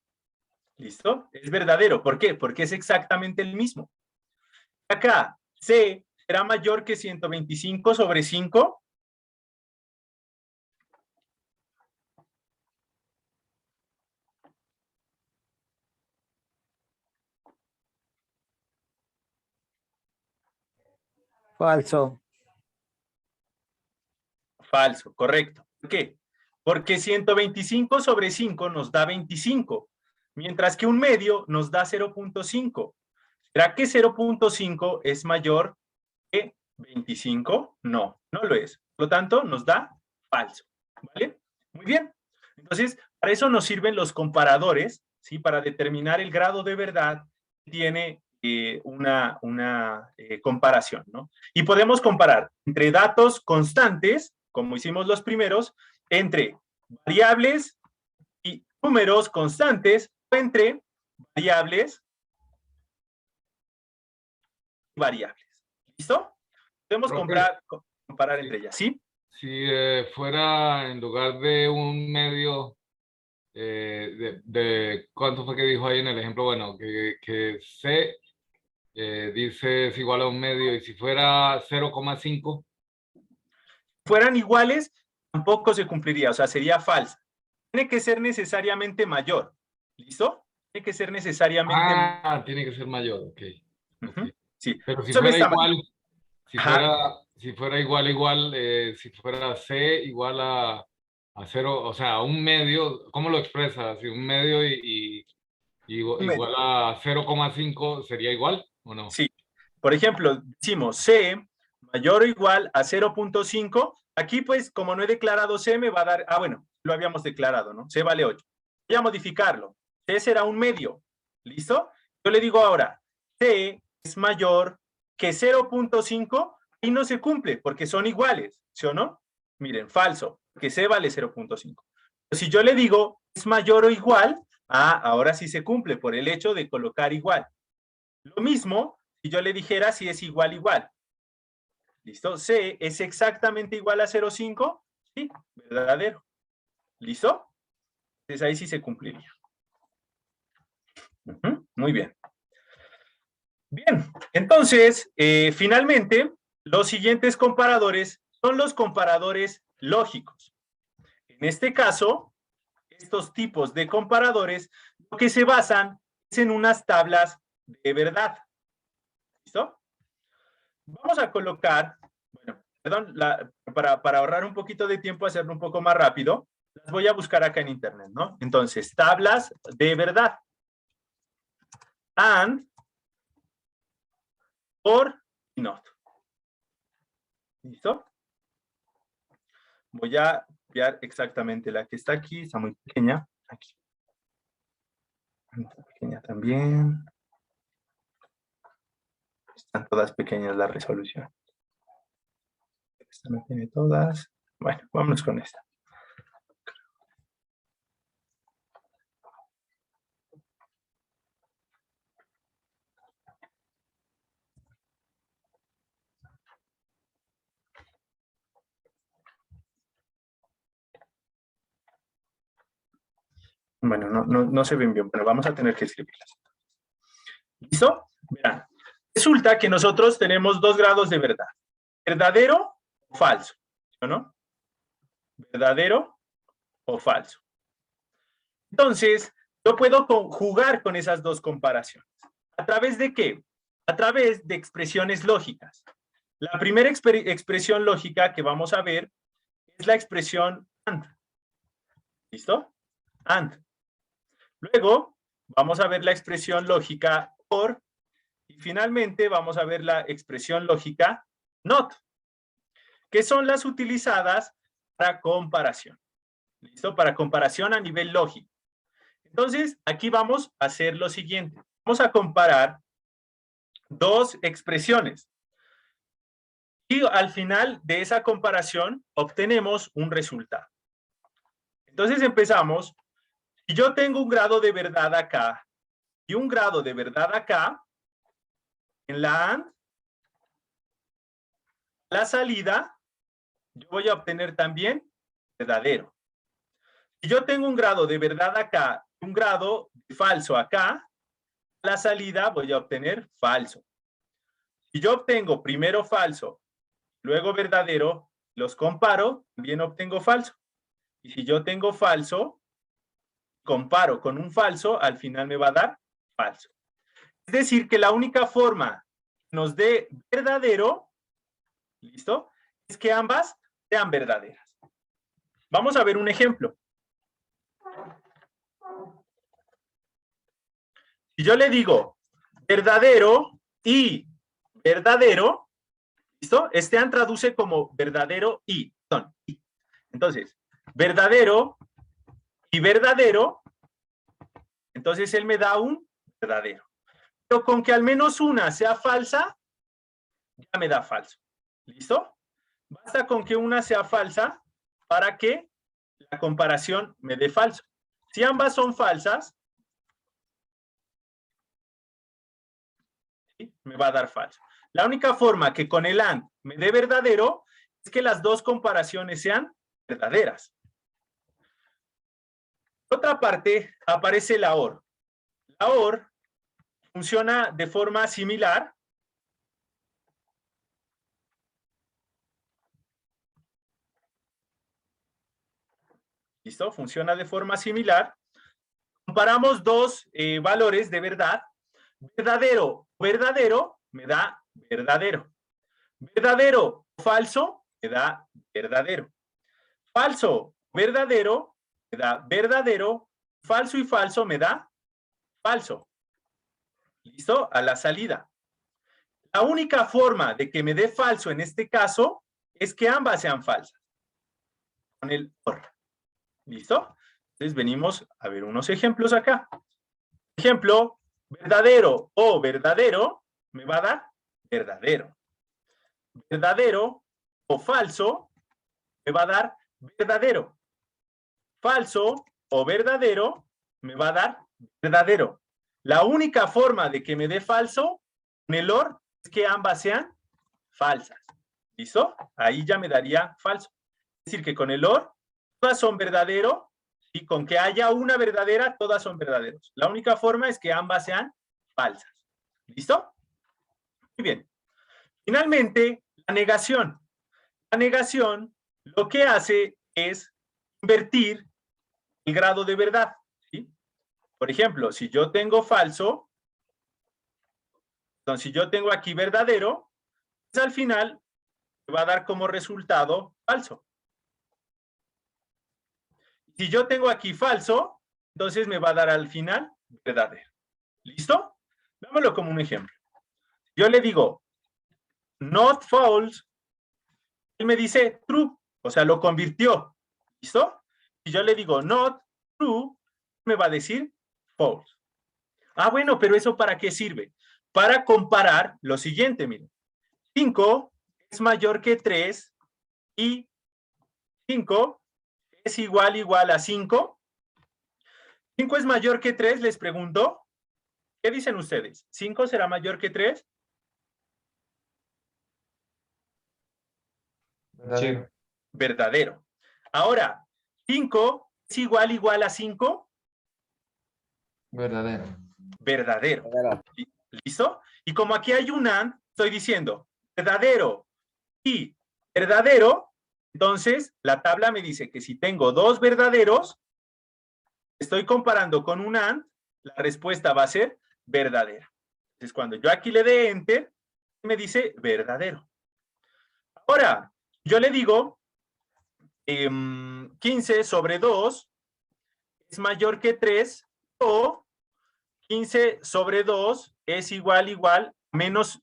¿Listo? Es verdadero. ¿Por qué? Porque es exactamente el mismo. Acá, C será mayor que 125 sobre 5. Falso. Falso, correcto. ¿Por qué? Porque 125 sobre 5 nos da 25, mientras que un medio nos da 0.5. ¿Será que 0.5 es mayor que 25? No, no lo es. Por lo tanto, nos da falso. ¿Vale? Muy bien. Entonces, para eso nos sirven los comparadores, ¿sí? Para determinar el grado de verdad que tiene una comparación, ¿no? Y podemos comparar entre datos constantes, como hicimos los primeros, entre variables y números constantes, o entre variables y variables. ¿Listo? Podemos comparar entre ellas, ¿sí? Si fuera en lugar de un medio, ¿cuánto fue que dijo ahí en el ejemplo? Bueno, que C dice es igual a un medio, y si fuera 0,5. Fueran iguales, tampoco se cumpliría, o sea, sería falsa. Tiene que ser necesariamente mayor. ¿Listo? Tiene que ser necesariamente mayor. Tiene que ser mayor, ok. Sí, Pero si eso no fuera está mal. igual, Ajá. si fuera igual, si fuera C igual a 0, o sea, un medio, ¿cómo lo expresas? Si un medio igual a 0,5 sería igual, ¿o no? Sí. Por ejemplo, decimos C mayor o igual a 0.5. Aquí, pues, como no he declarado C, me va a dar, bueno, lo habíamos declarado, ¿no? C vale 8. Voy a modificarlo. C será un medio. ¿Listo? Yo le digo ahora, C es mayor que 0.5 y no se cumple porque son iguales, ¿sí o no? Miren, falso, que C vale 0.5. Si yo le digo es mayor o igual, ahora sí se cumple por el hecho de colocar igual. Lo mismo si yo le dijera si es igual. ¿Listo? C es exactamente igual a 0.5. Sí, verdadero. ¿Listo? Entonces ahí sí se cumpliría. Muy bien. Bien, entonces, finalmente, los siguientes comparadores son los comparadores lógicos. En este caso, estos tipos de comparadores lo que se basan es en unas tablas de verdad. ¿Listo? Vamos a colocar, bueno, perdón, para ahorrar un poquito de tiempo, hacerlo un poco más rápido, las voy a buscar acá en internet, ¿no? Entonces, tablas de verdad. And, or, y not. ¿Listo? Voy a copiar exactamente la que está aquí, está muy pequeña. Aquí. Está pequeña también. Están todas pequeñas la resolución. Esta no tiene todas. Bueno, vámonos con esta. Bueno, no se ven bien, pero vamos a tener que escribirlas. ¿Listo? Verán. Resulta que nosotros tenemos 2 grados de verdad. ¿Verdadero o falso? ¿No? ¿Verdadero o falso? Entonces, yo puedo jugar con esas 2 comparaciones. ¿A través de qué? A través de expresiones lógicas. La primera expresión lógica que vamos a ver es la expresión AND. ¿Listo? AND. Luego, vamos a ver la expresión lógica OR. Y finalmente, vamos a ver la expresión lógica NOT, que son las utilizadas para comparación. ¿Listo? Para comparación a nivel lógico. Entonces, aquí vamos a hacer lo siguiente. Vamos a comparar 2 expresiones. Y al final de esa comparación obtenemos un resultado. Entonces empezamos. Si yo tengo un grado de verdad acá y un grado de verdad acá, en la AND, la salida, yo voy a obtener también verdadero. Si yo tengo un grado de verdad acá y un grado de falso acá, la salida voy a obtener falso. Si yo obtengo primero falso, luego verdadero, los comparo, también obtengo falso. Y si yo tengo falso, comparo con un falso, al final me va a dar falso. Es decir, que la única forma que nos dé verdadero, ¿listo? Es que ambas sean verdaderas. Vamos a ver un ejemplo. Si yo le digo verdadero y verdadero, ¿listo? Este AND traduce como verdadero y. Entonces, verdadero y verdadero, entonces él me da un verdadero. Pero con que al menos una sea falsa, ya me da falso. ¿Listo? Basta con que una sea falsa para que la comparación me dé falso. Si ambas son falsas, ¿sí? Me va a dar falso. La única forma que con el AND me dé verdadero es que las 2 comparaciones sean verdaderas. Por otra parte, aparece la OR. La OR funciona de forma similar. ¿Listo? Funciona de forma similar. Comparamos 2 valores de verdad. Verdadero, verdadero, me da verdadero. Verdadero, falso, me da verdadero. Falso, verdadero, me da verdadero. Falso y falso me da falso. ¿Listo? A la salida. La única forma de que me dé falso en este caso es que ambas sean falsas. Con el OR. ¿Listo? Entonces venimos a ver unos ejemplos acá. Ejemplo, verdadero o verdadero me va a dar verdadero. Verdadero o falso me va a dar verdadero. Falso o verdadero me va a dar verdadero. La única forma de que me dé falso en el OR es que ambas sean falsas. ¿Listo? Ahí ya me daría falso. Es decir, que con el OR todas son verdadero y con que haya una verdadera, todas son verdaderos. La única forma es que ambas sean falsas. ¿Listo? Muy bien. Finalmente, la negación. La negación lo que hace es invertir el grado de verdad. ¿Sí? Por ejemplo, si yo tengo falso, entonces si yo tengo aquí verdadero, pues al final me va a dar como resultado falso. Si yo tengo aquí falso, entonces me va a dar al final verdadero. ¿Listo? Dámelo como un ejemplo. Yo le digo not false, él me dice true, o sea, lo convirtió. ¿Listo? Si yo le digo not true, me va a decir false. Ah, bueno, pero ¿eso para qué sirve? Para comparar lo siguiente, miren. 5 es mayor que 3 y 5 es igual a 5. 5 es mayor que 3, les pregunto. ¿Qué dicen ustedes? ¿5 será mayor que 3? Verdadero. Verdadero. Ahora, 5 es igual a 5. Verdadero. Verdadero. Verdadero. ¿Listo? Y como aquí hay un AND, estoy diciendo verdadero y verdadero, entonces la tabla me dice que si tengo dos verdaderos, estoy comparando con un AND, la respuesta va a ser verdadera. Entonces cuando yo aquí le dé Enter, me dice verdadero. Ahora, yo le digo 15 sobre 2 es mayor que 3 o 15 sobre 2 es igual a menos,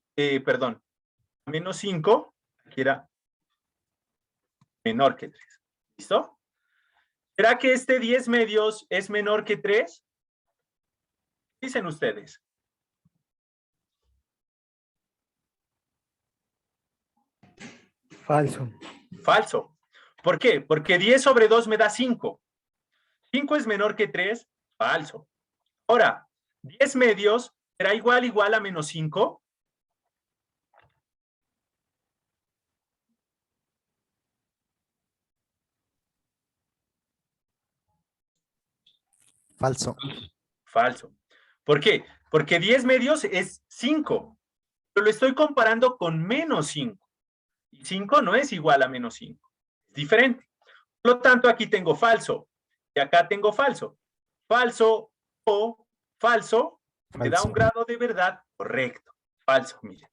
menos 5, que era menor que 3. ¿Listo? ¿Será que este 10 medios es menor que 3? Dicen ustedes. Falso. Falso. ¿Por qué? Porque 10 sobre 2 me da 5. 5 es menor que 3. Falso. Ahora, 10 medios será igual a menos 5. Falso. Falso. ¿Por qué? Porque 10 medios es 5, pero lo estoy comparando con menos 5. Y 5 no es igual a menos 5. Es diferente. Por lo tanto, aquí tengo falso. Y acá tengo falso. Falso o falso me da un grado de verdad correcto. Falso, miren.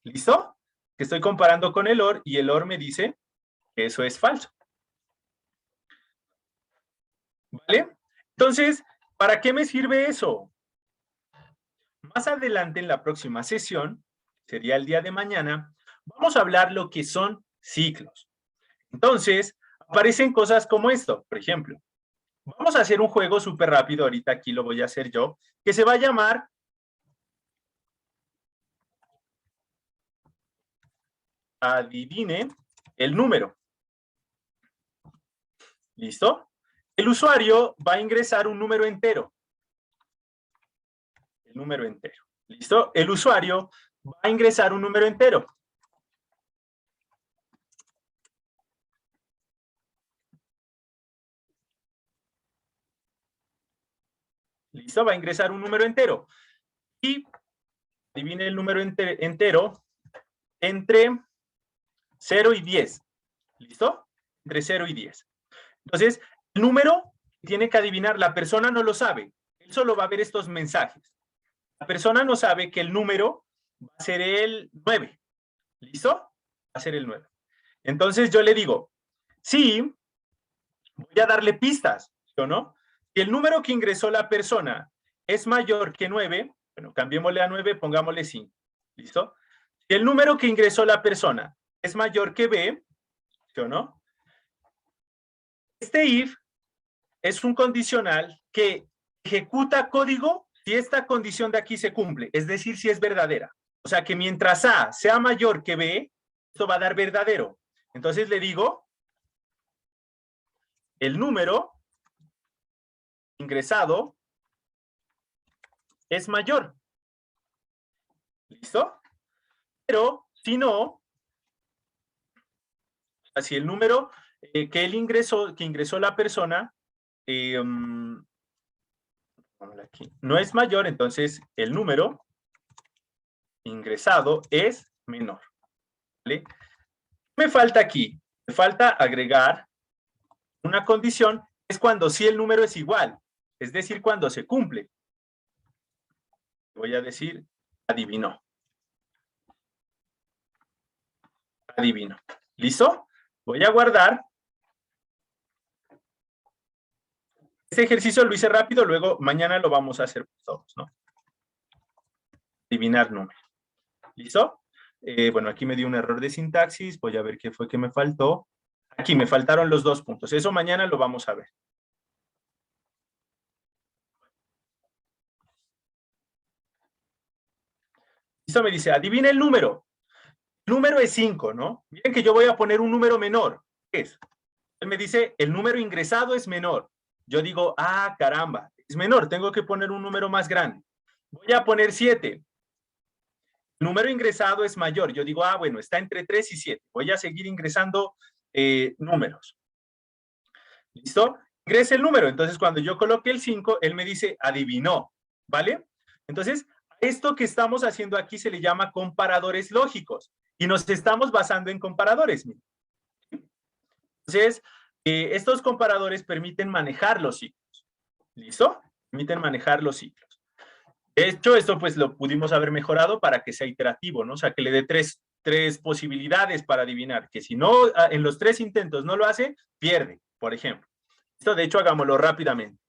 ¿Listo? Que estoy comparando con el OR y el OR me dice que eso es falso. ¿Vale? Entonces, ¿para qué me sirve eso? Más adelante en la próxima sesión, sería el día de mañana, vamos a hablar lo que son ciclos. Entonces, aparecen cosas como esto, por ejemplo. Vamos a hacer un juego súper rápido, ahorita aquí lo voy a hacer yo, que se va a llamar Adivine el número. ¿Listo? El usuario va a ingresar un número entero. El número entero. ¿Listo? El usuario va a ingresar un número entero. ¿Listo? Va a ingresar un número entero. Y adivine el número entero entre 0 y 10. ¿Listo? Entre 0 y 10. Entonces, el número tiene que adivinar, la persona no lo sabe. Él solo va a ver estos mensajes. La persona no sabe que el número va a ser el 9. ¿Listo? Va a ser el 9. Entonces yo le digo, sí, voy a darle pistas, ¿sí o no? Si el número que ingresó la persona es mayor que 9, bueno, cambiémosle a 9, pongámosle 5. ¿Listo? Si el número que ingresó la persona es mayor que B, ¿sí o no? Este if es un condicional que ejecuta código si esta condición de aquí se cumple, es decir, si es verdadera. O sea que mientras A sea mayor que B, esto va a dar verdadero. Entonces le digo, el número ingresado es mayor. ¿Listo? Pero si no, si el número que ingresó la persona aquí, no es mayor, entonces el número ingresado es menor. ¿Vale? Me falta aquí, me falta agregar una condición, es cuando sí el número es igual, es decir, cuando se cumple. Voy a decir, adivinó. Adivino. ¿Listo? Voy a guardar. Este ejercicio lo hice rápido, luego mañana lo vamos a hacer todos, ¿no? Adivinar número. ¿Listo? Bueno, aquí me dio un error de sintaxis, voy a ver qué fue que me faltó. Aquí me faltaron los 2 puntos, eso mañana lo vamos a ver. Listo, me dice, adivina el número. El número es 5, ¿no? Miren que yo voy a poner un número menor. ¿Qué es? Él me dice, el número ingresado es menor. Yo digo, ah, caramba, es menor, tengo que poner un número más grande. Voy a poner 7. El número ingresado es mayor. Yo digo, ah, bueno, está entre 3 y 7. Voy a seguir ingresando números. ¿Listo? ingrese el número. Entonces, cuando yo coloque el 5, él me dice, adivinó, ¿vale? Entonces, esto que estamos haciendo aquí se le llama comparadores lógicos. Y nos estamos basando en comparadores. Entonces, estos comparadores permiten manejar los ciclos. ¿Listo? Permiten manejar los ciclos. De hecho, esto pues lo pudimos haber mejorado para que sea iterativo, ¿no? O sea, que le dé tres posibilidades para adivinar, que si no, en los 3 intentos no lo hace, pierde, por ejemplo. Esto, de hecho, hagámoslo rápidamente.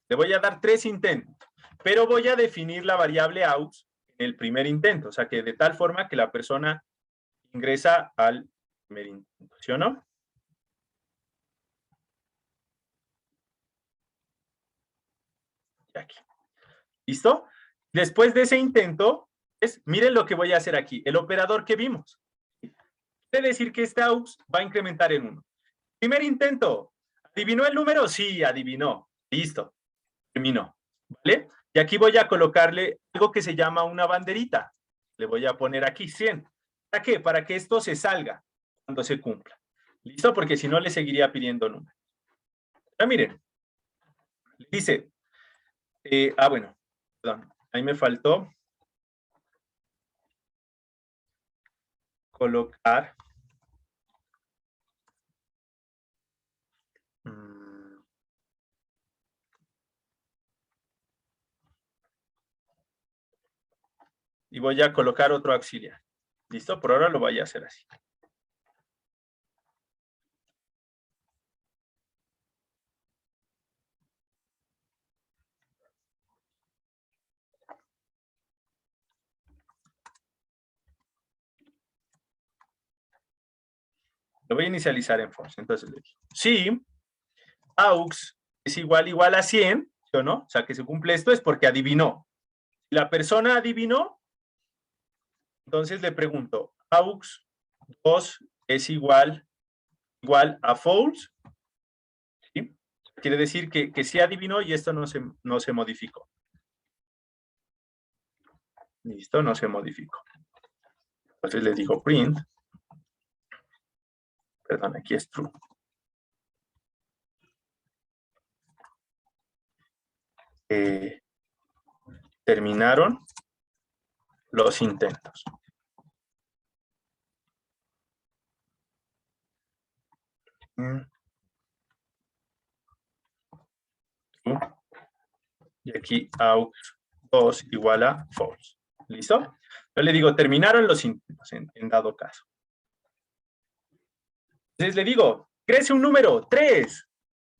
Le voy a dar 3 intentos, pero voy a definir la variable aux en el primer intento, o sea, que de tal forma que la persona ingresa al primer intento, ¿sí o no? Y aquí. ¿Listo? Después de ese intento, miren lo que voy a hacer aquí, el operador que vimos. Quiere decir que este aux va a incrementar en 1. Primer intento, ¿adivinó el número? Sí, adivinó. Listo, terminó. ¿Vale? Y aquí voy a colocarle algo que se llama una banderita. Le voy a poner aquí 100. ¿Para qué? Para que esto se salga cuando se cumpla. ¿Listo? Porque si no le seguiría pidiendo números. Ahora miren, le dice, bueno, perdón, ahí me faltó colocar y voy a colocar otro auxiliar. ¿Listo? Por ahora lo voy a hacer así. Lo voy a inicializar en false. Entonces le digo, si aux es igual a 100, ¿sí o no? O sea, que se cumple esto es porque adivinó. Si la persona adivinó, entonces le pregunto, aux 2 es igual a false. ¿Sí? Quiere decir que sí adivinó y esto no se modificó. Listo, no se modificó. Entonces le digo print. Perdón, aquí es true. Terminaron los intentos. Y aquí aux 2 igual a false. ¿Listo? Yo le digo, terminaron los intentos en dado caso. Entonces le digo, crece un número, 3.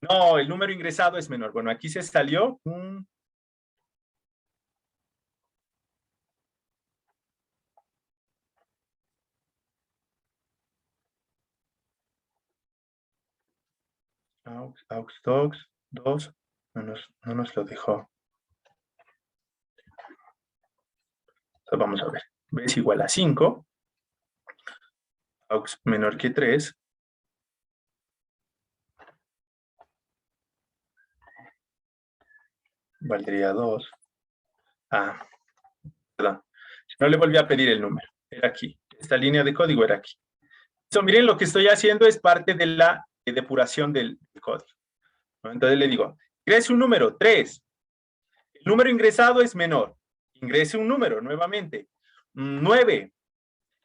No, el número ingresado es menor. Bueno, aquí se salió un... aux 2, no nos lo dejó. Entonces vamos a ver. B es igual a 5. Aux menor que 3. Valdría 2. Perdón. No le volví a pedir el número. Era aquí. Esta línea de código era aquí. So, miren, lo que estoy haciendo es parte de la depuración del código. Entonces le digo, ingrese un número, 3. El número ingresado es menor. Ingrese un número nuevamente. 9.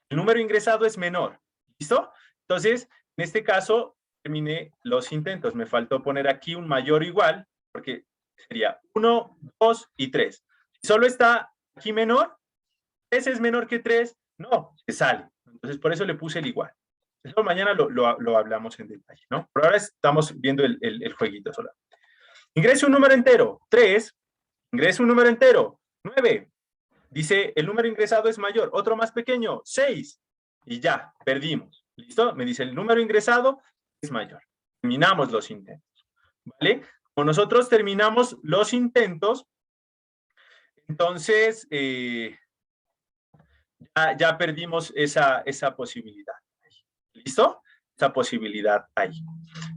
El número ingresado es menor. ¿Listo? Entonces, en este caso, terminé los intentos. Me faltó poner aquí un mayor o igual, porque sería 1, 2 y 3. Si solo está aquí menor, 3 es menor que 3, no, se sale. Entonces, por eso le puse el igual. Eso mañana lo hablamos en detalle, ¿no? Por ahora estamos viendo el jueguito solo. Ingrese un número entero, 3. Ingrese un número entero, 9. Dice, el número ingresado es mayor. Otro más pequeño, 6. Y ya, perdimos. ¿Listo? Me dice, el número ingresado es mayor. Terminamos los intentos. ¿Vale? Como nosotros terminamos los intentos, entonces ya perdimos esa posibilidad. ¿Listo? Esa posibilidad ahí.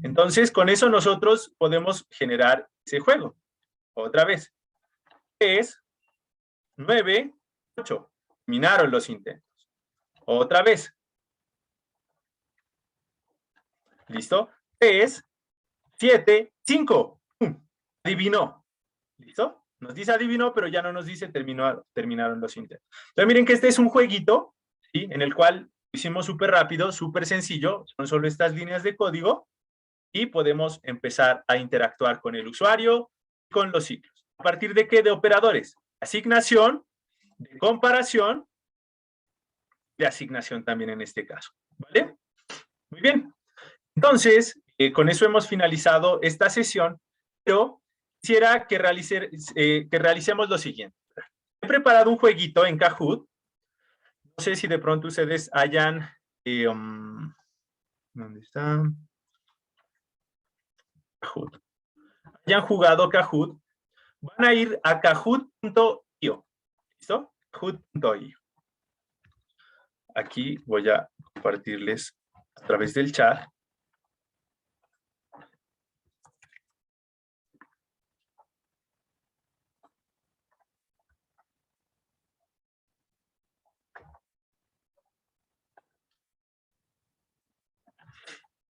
Entonces, con eso nosotros podemos generar ese juego. Otra vez. Es 9, 8. Terminaron los intentos. Otra vez. ¿Listo? 3, 7, 5. Adivinó. ¿Listo? Nos dice adivinó, pero ya no nos dice terminaron los intentos. Entonces miren que este es un jueguito, ¿sí? En el cual hicimos súper rápido, súper sencillo. Son solo estas líneas de código y podemos empezar a interactuar con el usuario, con los ciclos. ¿A partir de qué? De operadores. Asignación, de comparación, de asignación también en este caso. ¿Vale? Muy bien. Entonces, con eso hemos finalizado esta sesión, pero quisiera que realicemos lo siguiente. He preparado un jueguito en Kahoot. No sé si de pronto ustedes hayan... ¿dónde está? Kahoot. Hayan jugado Kahoot. Van a ir a kahoot.io. ¿Listo? Kahoot.io. Aquí voy a compartirles a través del chat.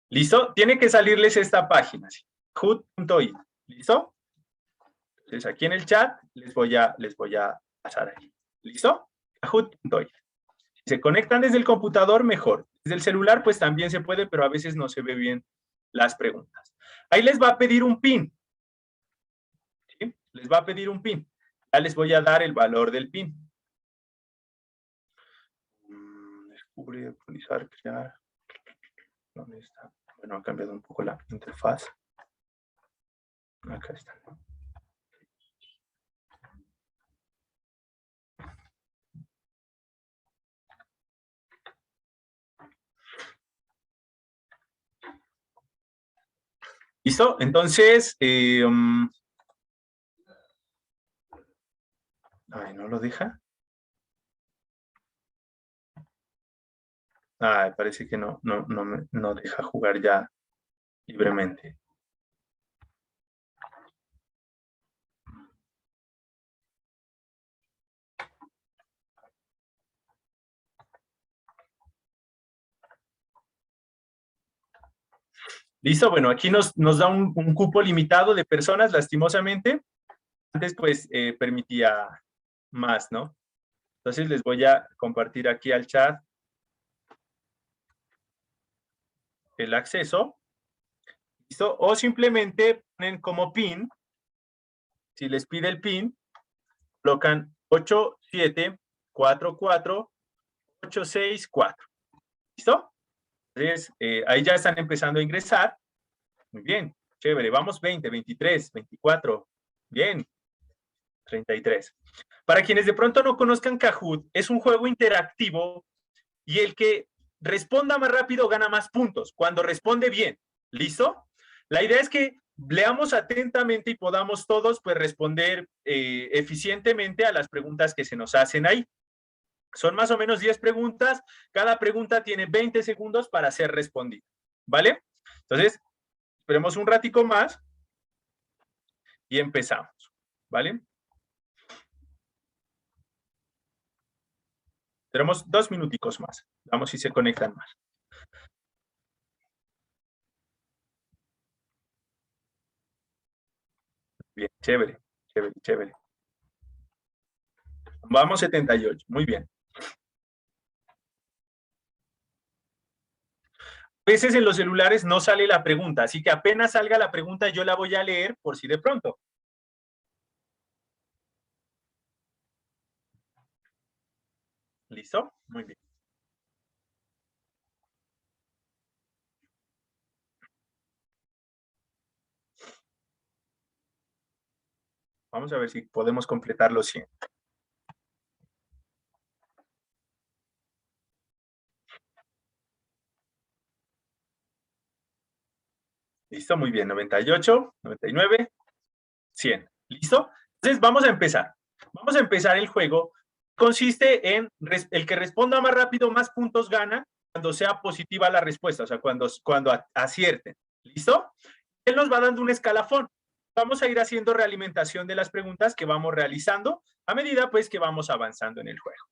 ¿Listo? Tiene que salirles esta página, ¿sí? Kahoot.io. ¿Listo? Entonces aquí en el chat les voy a pasar ahí. ¿Listo? Kahoot.io. Si se conectan desde el computador, mejor. Desde el celular, pues también se puede, pero a veces no se ve bien las preguntas. Ahí les va a pedir un PIN. ¿Sí? Les va a pedir un PIN. Ya les voy a dar el valor del PIN. Descubrir, actualizar, crear. ¿Dónde está? Bueno, ha cambiado un poco la interfaz. Acá está. ¿Listo? Entonces, ay, ¿no lo deja? Ah, parece que no deja jugar ya libremente. ¿Listo? Bueno, aquí nos da un cupo limitado de personas, lastimosamente. Antes, pues, permitía más, ¿no? Entonces, les voy a compartir aquí al chat el acceso. ¿Listo? O simplemente ponen como PIN, si les pide el PIN, colocan 8744864. ¿Listo? Entonces, ahí ya están empezando a ingresar. Muy bien, chévere. Vamos 20, 23, 24. Bien, 33. Para quienes de pronto no conozcan Kahoot, es un juego interactivo y el que responda más rápido gana más puntos, cuando responde bien. ¿Listo? La idea es que leamos atentamente y podamos todos pues responder eficientemente a las preguntas que se nos hacen ahí. Son más o menos 10 preguntas. Cada pregunta tiene 20 segundos para ser respondida. ¿Vale? Entonces, esperemos un ratico más y empezamos. ¿Vale? Tenemos 2 minuticos más. Vamos si se conectan más. Bien, chévere, chévere, chévere. Vamos 78, muy bien. A veces en los celulares no sale la pregunta, así que apenas salga la pregunta yo la voy a leer por si de pronto. ¿Listo? Muy bien. Vamos a ver si podemos completar los 100. ¿Listo? Muy bien. 98, 99, 100. ¿Listo? Entonces vamos a empezar. Vamos a empezar el juego. Consiste en el que responda más rápido, más puntos gana cuando sea positiva la respuesta, o sea, cuando acierten. ¿Listo? Él nos va dando un escalafón. Vamos a ir haciendo realimentación de las preguntas que vamos realizando a medida pues que vamos avanzando en el juego.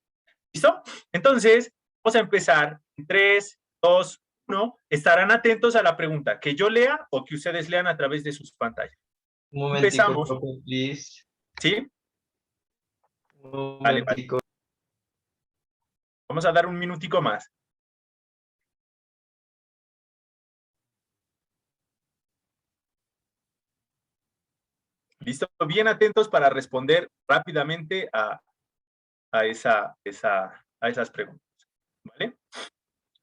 ¿Listo? Entonces, vamos a empezar en 3, 2, 1. uno estarán atentos a la pregunta, que yo lea o que ustedes lean a través de sus pantallas. Un momentico, Empezamos. profe, please. ¿Sí? Un Vale, vale. momentico. Vamos a dar un minutico más. ¿Listo? Bien atentos para responder rápidamente a esas preguntas. ¿Vale?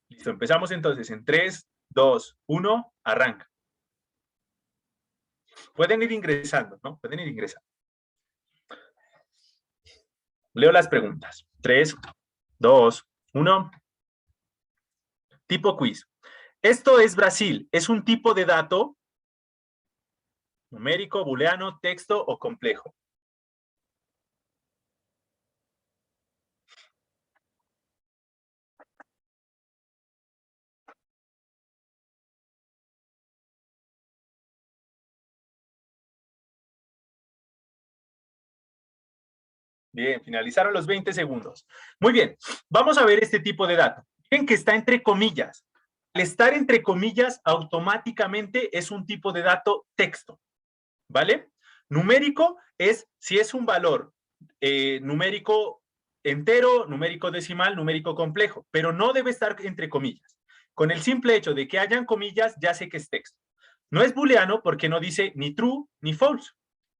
Listo, empezamos entonces en 3, 2, 1, arranca. Pueden ir ingresando, ¿no? Pueden ir ingresando. Leo las preguntas. 3, 2, 1. Tipo quiz. Esto es Brasil. ¿Es un tipo de dato numérico, booleano, texto o complejo? Bien, finalizaron los 20 segundos. Muy bien, vamos a ver este tipo de dato. Miren que está entre comillas. Al estar entre comillas, automáticamente es un tipo de dato texto, ¿vale? Numérico es si es un valor numérico entero, numérico decimal, numérico complejo, pero no debe estar entre comillas. Con el simple hecho de que hayan comillas, ya sé que es texto. No es booleano porque no dice ni true ni false.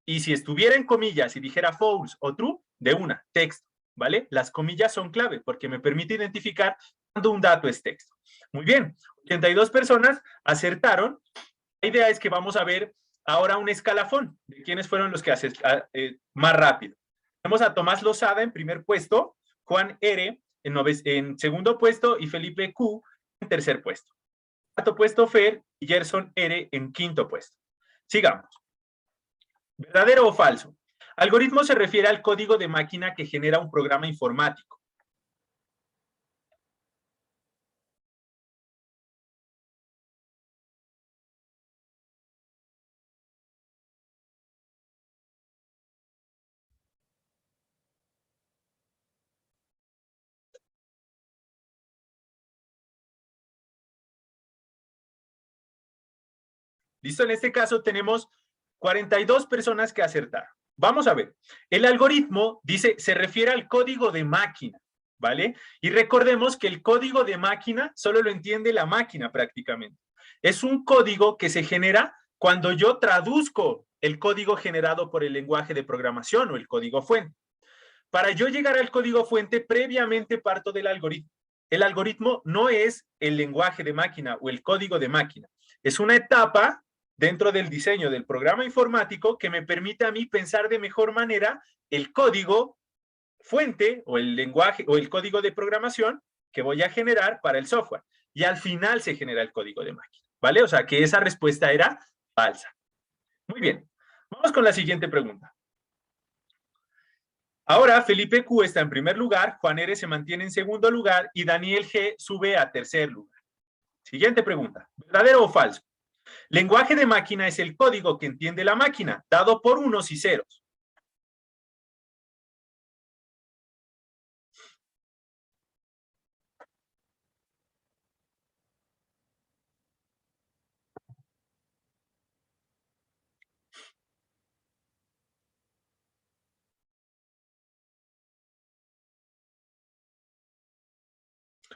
Y si estuviera en comillas y dijera false o true, de una, texto, ¿vale? Las comillas son clave porque me permite identificar cuando un dato es texto. Muy bien, 82 personas acertaron. La idea es que vamos a ver ahora un escalafón de quiénes fueron los que más rápido. Tenemos a Tomás Lozada en primer puesto, Juan R. en segundo puesto y Felipe Q en tercer puesto. Cuarto puesto Fer y Gerson R en quinto puesto. Sigamos. ¿Verdadero o falso? Algoritmo se refiere al código de máquina que genera un programa informático. ¿Listo? En este caso tenemos 42 personas que acertaron. Vamos a ver. El algoritmo, dice, se refiere al código de máquina, ¿vale? Y recordemos que el código de máquina solo lo entiende la máquina prácticamente. Es un código que se genera cuando yo traduzco el código generado por el lenguaje de programación o el código fuente. Para yo llegar al código fuente, previamente parto del algoritmo. El algoritmo no es el lenguaje de máquina o el código de máquina. Es una etapa dentro del diseño del programa informático que me permite a mí pensar de mejor manera el código fuente o el lenguaje o el código de programación que voy a generar para el software. Y al final se genera el código de máquina, ¿vale? O sea que esa respuesta era falsa. Muy bien, vamos con la siguiente pregunta. Ahora Felipe Q está en primer lugar, Juan R se mantiene en segundo lugar y Daniel G sube a tercer lugar. Siguiente pregunta, ¿verdadero o falso? Lenguaje de máquina es el código que entiende la máquina, dado por unos y ceros.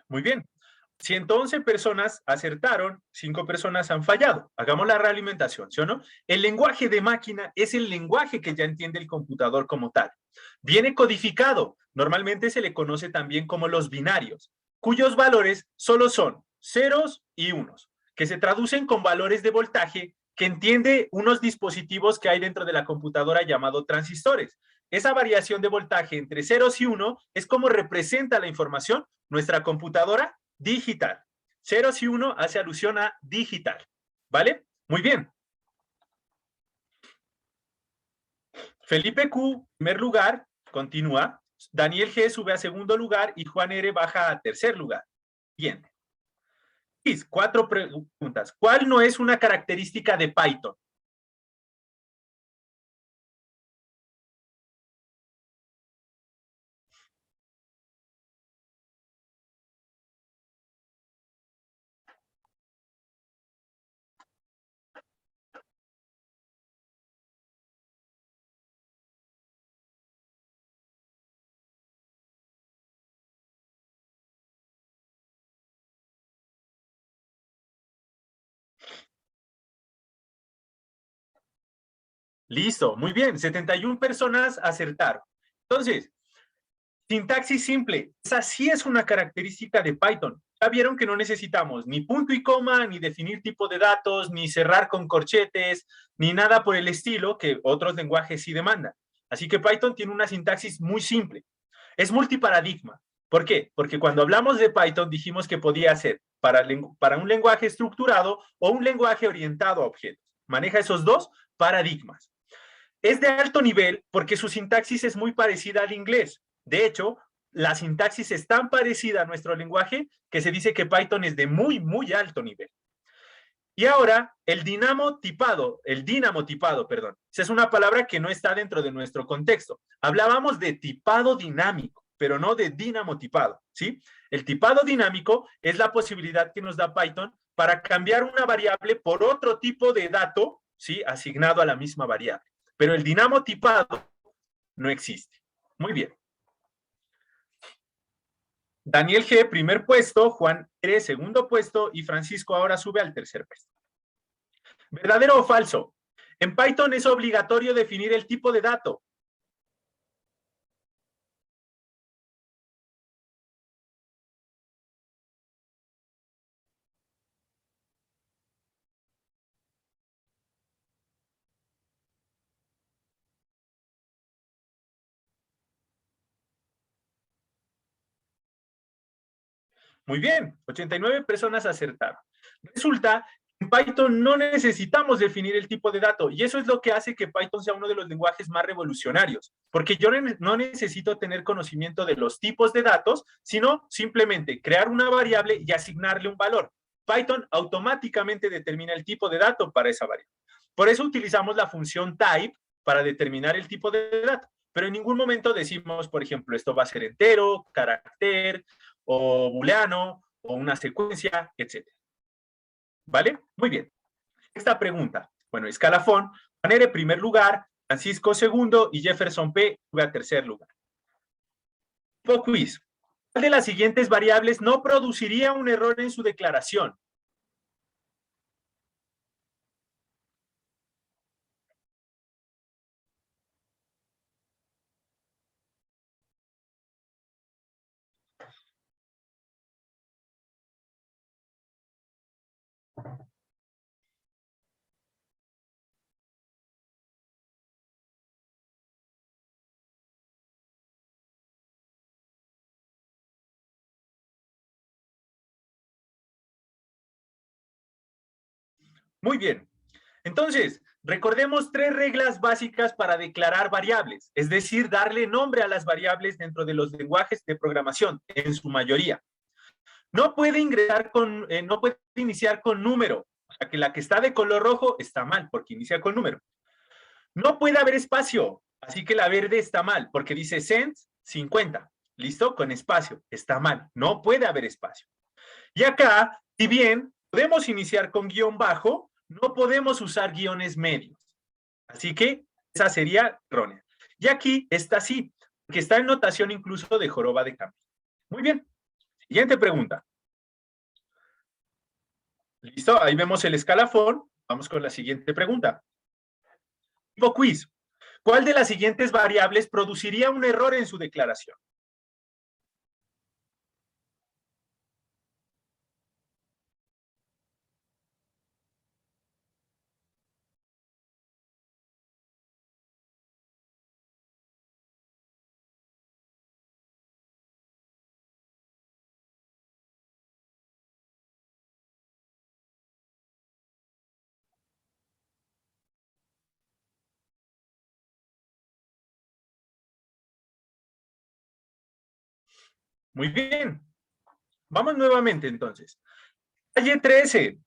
Muy bien. 111 personas acertaron, 5 personas han fallado. Hagamos la realimentación, ¿sí o no? El lenguaje de máquina es el lenguaje que ya entiende el computador como tal. Viene codificado. Normalmente se le conoce también como los binarios, cuyos valores solo son ceros y unos, que se traducen con valores de voltaje que entiende unos dispositivos que hay dentro de la computadora llamado transistores. Esa variación de voltaje entre ceros y uno es como representa la información nuestra computadora digital. Ceros y uno hace alusión a digital. ¿Vale? Muy bien. Felipe Q, primer lugar, continúa. Daniel G sube a segundo lugar y Juan R baja a tercer lugar. Siguiente. 4 preguntas. ¿Cuál no es una característica de Python? Listo, muy bien. 71 personas acertaron. Entonces, sintaxis simple. Esa sí es una característica de Python. Ya vieron que no necesitamos ni punto y coma, ni definir tipo de datos, ni cerrar con corchetes, ni nada por el estilo que otros lenguajes sí demandan. Así que Python tiene una sintaxis muy simple. Es multiparadigma. ¿Por qué? Porque cuando hablamos de Python dijimos que podía ser para un lenguaje estructurado o un lenguaje orientado a objetos. Maneja esos dos paradigmas. Es de alto nivel porque su sintaxis es muy parecida al inglés. De hecho, la sintaxis es tan parecida a nuestro lenguaje que se dice que Python es de muy, muy alto nivel. Y ahora, el dinamo tipado, perdón. Esa es una palabra que no está dentro de nuestro contexto. Hablábamos de tipado dinámico, pero no de dinamo tipado, ¿sí? El tipado dinámico es la posibilidad que nos da Python para cambiar una variable por otro tipo de dato, ¿sí? Asignado a la misma variable. Pero el dinamo tipado no existe. Muy bien. Daniel G, primer puesto, Juan R, segundo puesto, y Francisco ahora sube al tercer puesto. ¿Verdadero o falso? En Python es obligatorio definir el tipo de dato. Muy bien, 89 personas acertaron. Resulta que en Python no necesitamos definir el tipo de dato y eso es lo que hace que Python sea uno de los lenguajes más revolucionarios, porque yo no necesito tener conocimiento de los tipos de datos, sino simplemente crear una variable y asignarle un valor. Python automáticamente determina el tipo de dato para esa variable. Por eso utilizamos la función type para determinar el tipo de dato, pero en ningún momento decimos, por ejemplo, esto va a ser entero, carácter, o booleano, o una secuencia, etc. ¿Vale? Muy bien. Esta pregunta. Bueno, escalafón, Juan R, primer lugar, Francisco segundo y Jefferson P sube a tercer lugar. Tipo quiz. ¿Cuál de las siguientes variables no produciría un error en su declaración? Muy bien. Entonces, recordemos 3 reglas básicas para declarar variables, es decir, darle nombre a las variables dentro de los lenguajes de programación, en su mayoría. No puede iniciar con número, o sea que la que está de color rojo está mal, porque inicia con número. No puede haber espacio, así que la verde está mal, porque dice cents 50, ¿listo? Con espacio, está mal, no puede haber espacio. Y acá, si bien podemos iniciar con guión bajo, no podemos usar guiones medios. Así que esa sería errónea. Y aquí está así, que está en notación incluso de joroba de cambio. Muy bien. Siguiente pregunta. ¿Listo? Ahí vemos el escalafón. Vamos con la siguiente pregunta. Tipo quiz. ¿Cuál de las siguientes variables produciría un error en su declaración? Muy bien. Vamos nuevamente entonces. Calle 13.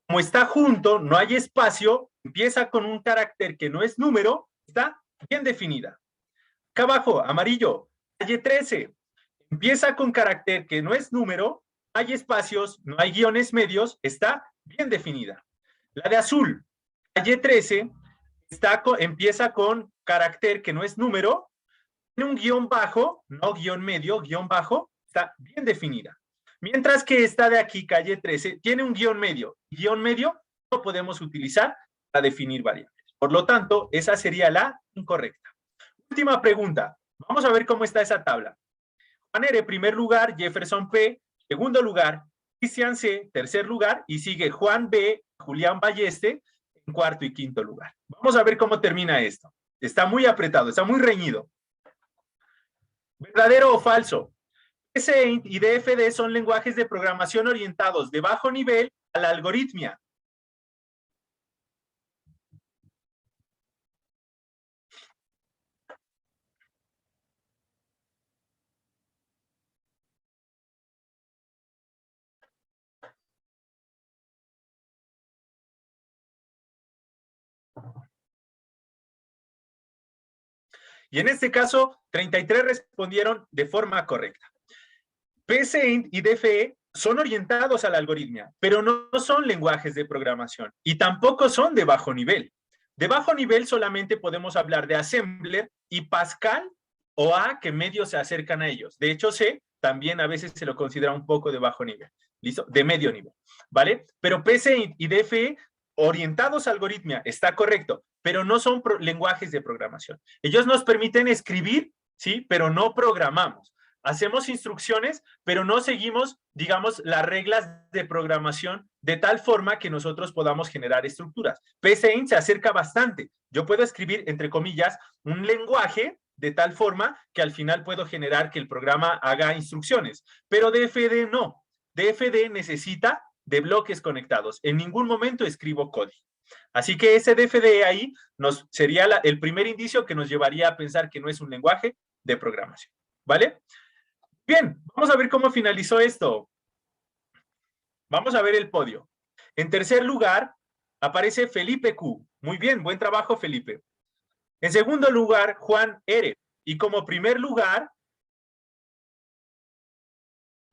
Como está junto, no hay espacio, empieza con un carácter que no es número, está bien definida. Acá abajo, amarillo, calle 13. Empieza con carácter que no es número, hay espacios, no hay guiones medios, está bien definida. La de azul, calle 13, empieza con carácter que no es número, tiene un guión bajo, no guión medio, guión bajo, está bien definida. Mientras que esta de aquí, calle 13, tiene un guión medio. Guión medio no podemos utilizar para definir variables. Por lo tanto, esa sería la incorrecta. Última pregunta. Vamos a ver cómo está esa tabla. Juan R, primer lugar, Jefferson P, segundo lugar, Cristian C, tercer lugar, y sigue Juan B, Julián Balleste, en cuarto y quinto lugar. Vamos a ver cómo termina esto. Está muy apretado, está muy reñido. ¿Verdadero o falso? PSEINT y DFD son lenguajes de programación orientados de bajo nivel a la algoritmia. Y en este caso, 33 respondieron de forma correcta. PSEINT y DFE son orientados a la algoritmia, pero no son lenguajes de programación y tampoco son de bajo nivel. De bajo nivel solamente podemos hablar de Assembler y Pascal o A, que medio se acercan a ellos. De hecho, C también a veces se lo considera un poco de bajo nivel. ¿Listo? De medio nivel, ¿vale? Pero PSEINT y DFE orientados a algoritmia, está correcto, pero no son lenguajes de programación. Ellos nos permiten escribir, ¿sí? Pero no programamos. Hacemos instrucciones, pero no seguimos, digamos, las reglas de programación de tal forma que nosotros podamos generar estructuras. PSEINT se acerca bastante. Yo puedo escribir, entre comillas, un lenguaje de tal forma que al final puedo generar que el programa haga instrucciones, pero DFD no. DFD necesita de bloques conectados. En ningún momento escribo código. Así que ese DFD ahí sería el primer indicio que nos llevaría a pensar que no es un lenguaje de programación. ¿Vale? Bien, vamos a ver cómo finalizó esto. Vamos a ver el podio. En tercer lugar, aparece Felipe Q. Muy bien, buen trabajo, Felipe. En segundo lugar, Juan R. Y como primer lugar,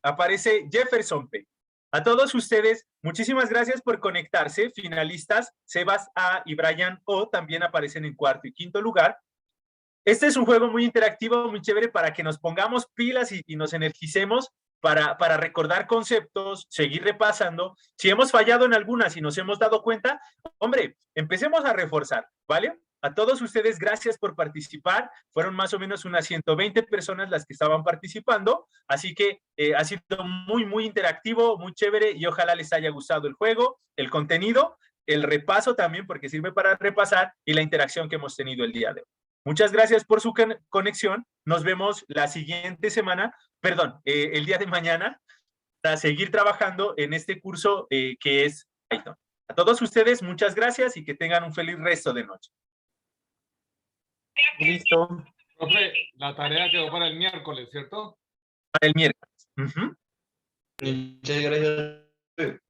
aparece Jefferson P. A todos ustedes, muchísimas gracias por conectarse. Finalistas, Sebas A y Brian O también aparecen en cuarto y quinto lugar. Este es un juego muy interactivo, muy chévere para que nos pongamos pilas y nos energicemos para recordar conceptos, seguir repasando. Si hemos fallado en algunas y nos hemos dado cuenta, hombre, empecemos a reforzar, ¿vale? A todos ustedes, gracias por participar. Fueron más o menos unas 120 personas las que estaban participando, así que ha sido muy, muy interactivo, muy chévere y ojalá les haya gustado el juego, el contenido, el repaso también, porque sirve para repasar, y la interacción que hemos tenido el día de hoy. Muchas gracias por su conexión. Nos vemos la siguiente semana, el día de mañana, para seguir trabajando en este curso que es Python. A todos ustedes, muchas gracias y que tengan un feliz resto de noche. Listo. Profe, la tarea quedó para el miércoles, ¿cierto? Para el miércoles. Muchas gracias.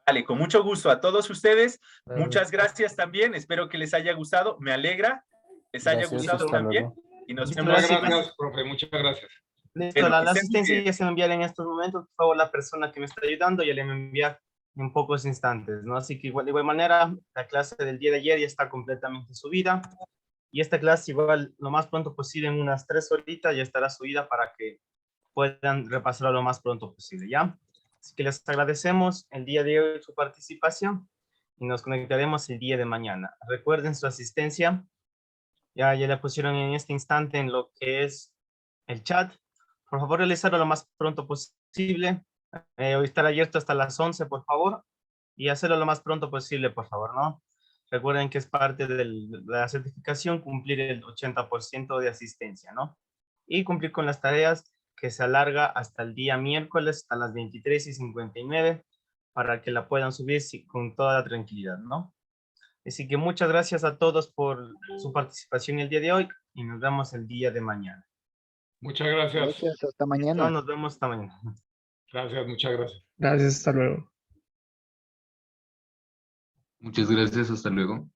Vale, con mucho gusto a todos ustedes. Muchas gracias también. Espero que les haya gustado. Me alegra. Les haya gustado también. Y nos vemos. Muchas gracias, profe. Muchas gracias. Listo, Bueno, la asistencia ya se me enviará en estos momentos. Por favor, la persona que me está ayudando ya le va a enviar en pocos instantes, ¿no? Así que de igual manera, la clase del día de ayer ya está completamente subida. Y esta clase igual lo más pronto posible, en unas 3 horitas, ya estará subida para que puedan repasarlo lo más pronto posible, ¿ya? Así que les agradecemos el día de hoy su participación y nos conectaremos el día de mañana. Recuerden su asistencia. Ya la pusieron en este instante en lo que es el chat. Por favor, realizarlo lo más pronto posible. Hoy estará abierto hasta las 11, por favor. Y hacerlo lo más pronto posible, por favor, ¿no? Recuerden que es parte de la certificación cumplir el 80% de asistencia, ¿no? Y cumplir con las tareas que se alarga hasta el día miércoles, hasta las 23:59, para que la puedan subir con toda la tranquilidad, ¿no? Así que muchas gracias a todos por su participación el día de hoy y nos vemos el día de mañana. Muchas gracias. Gracias, hasta mañana. Nos vemos hasta mañana. Gracias, muchas gracias. Gracias, hasta luego. Muchas gracias, hasta luego.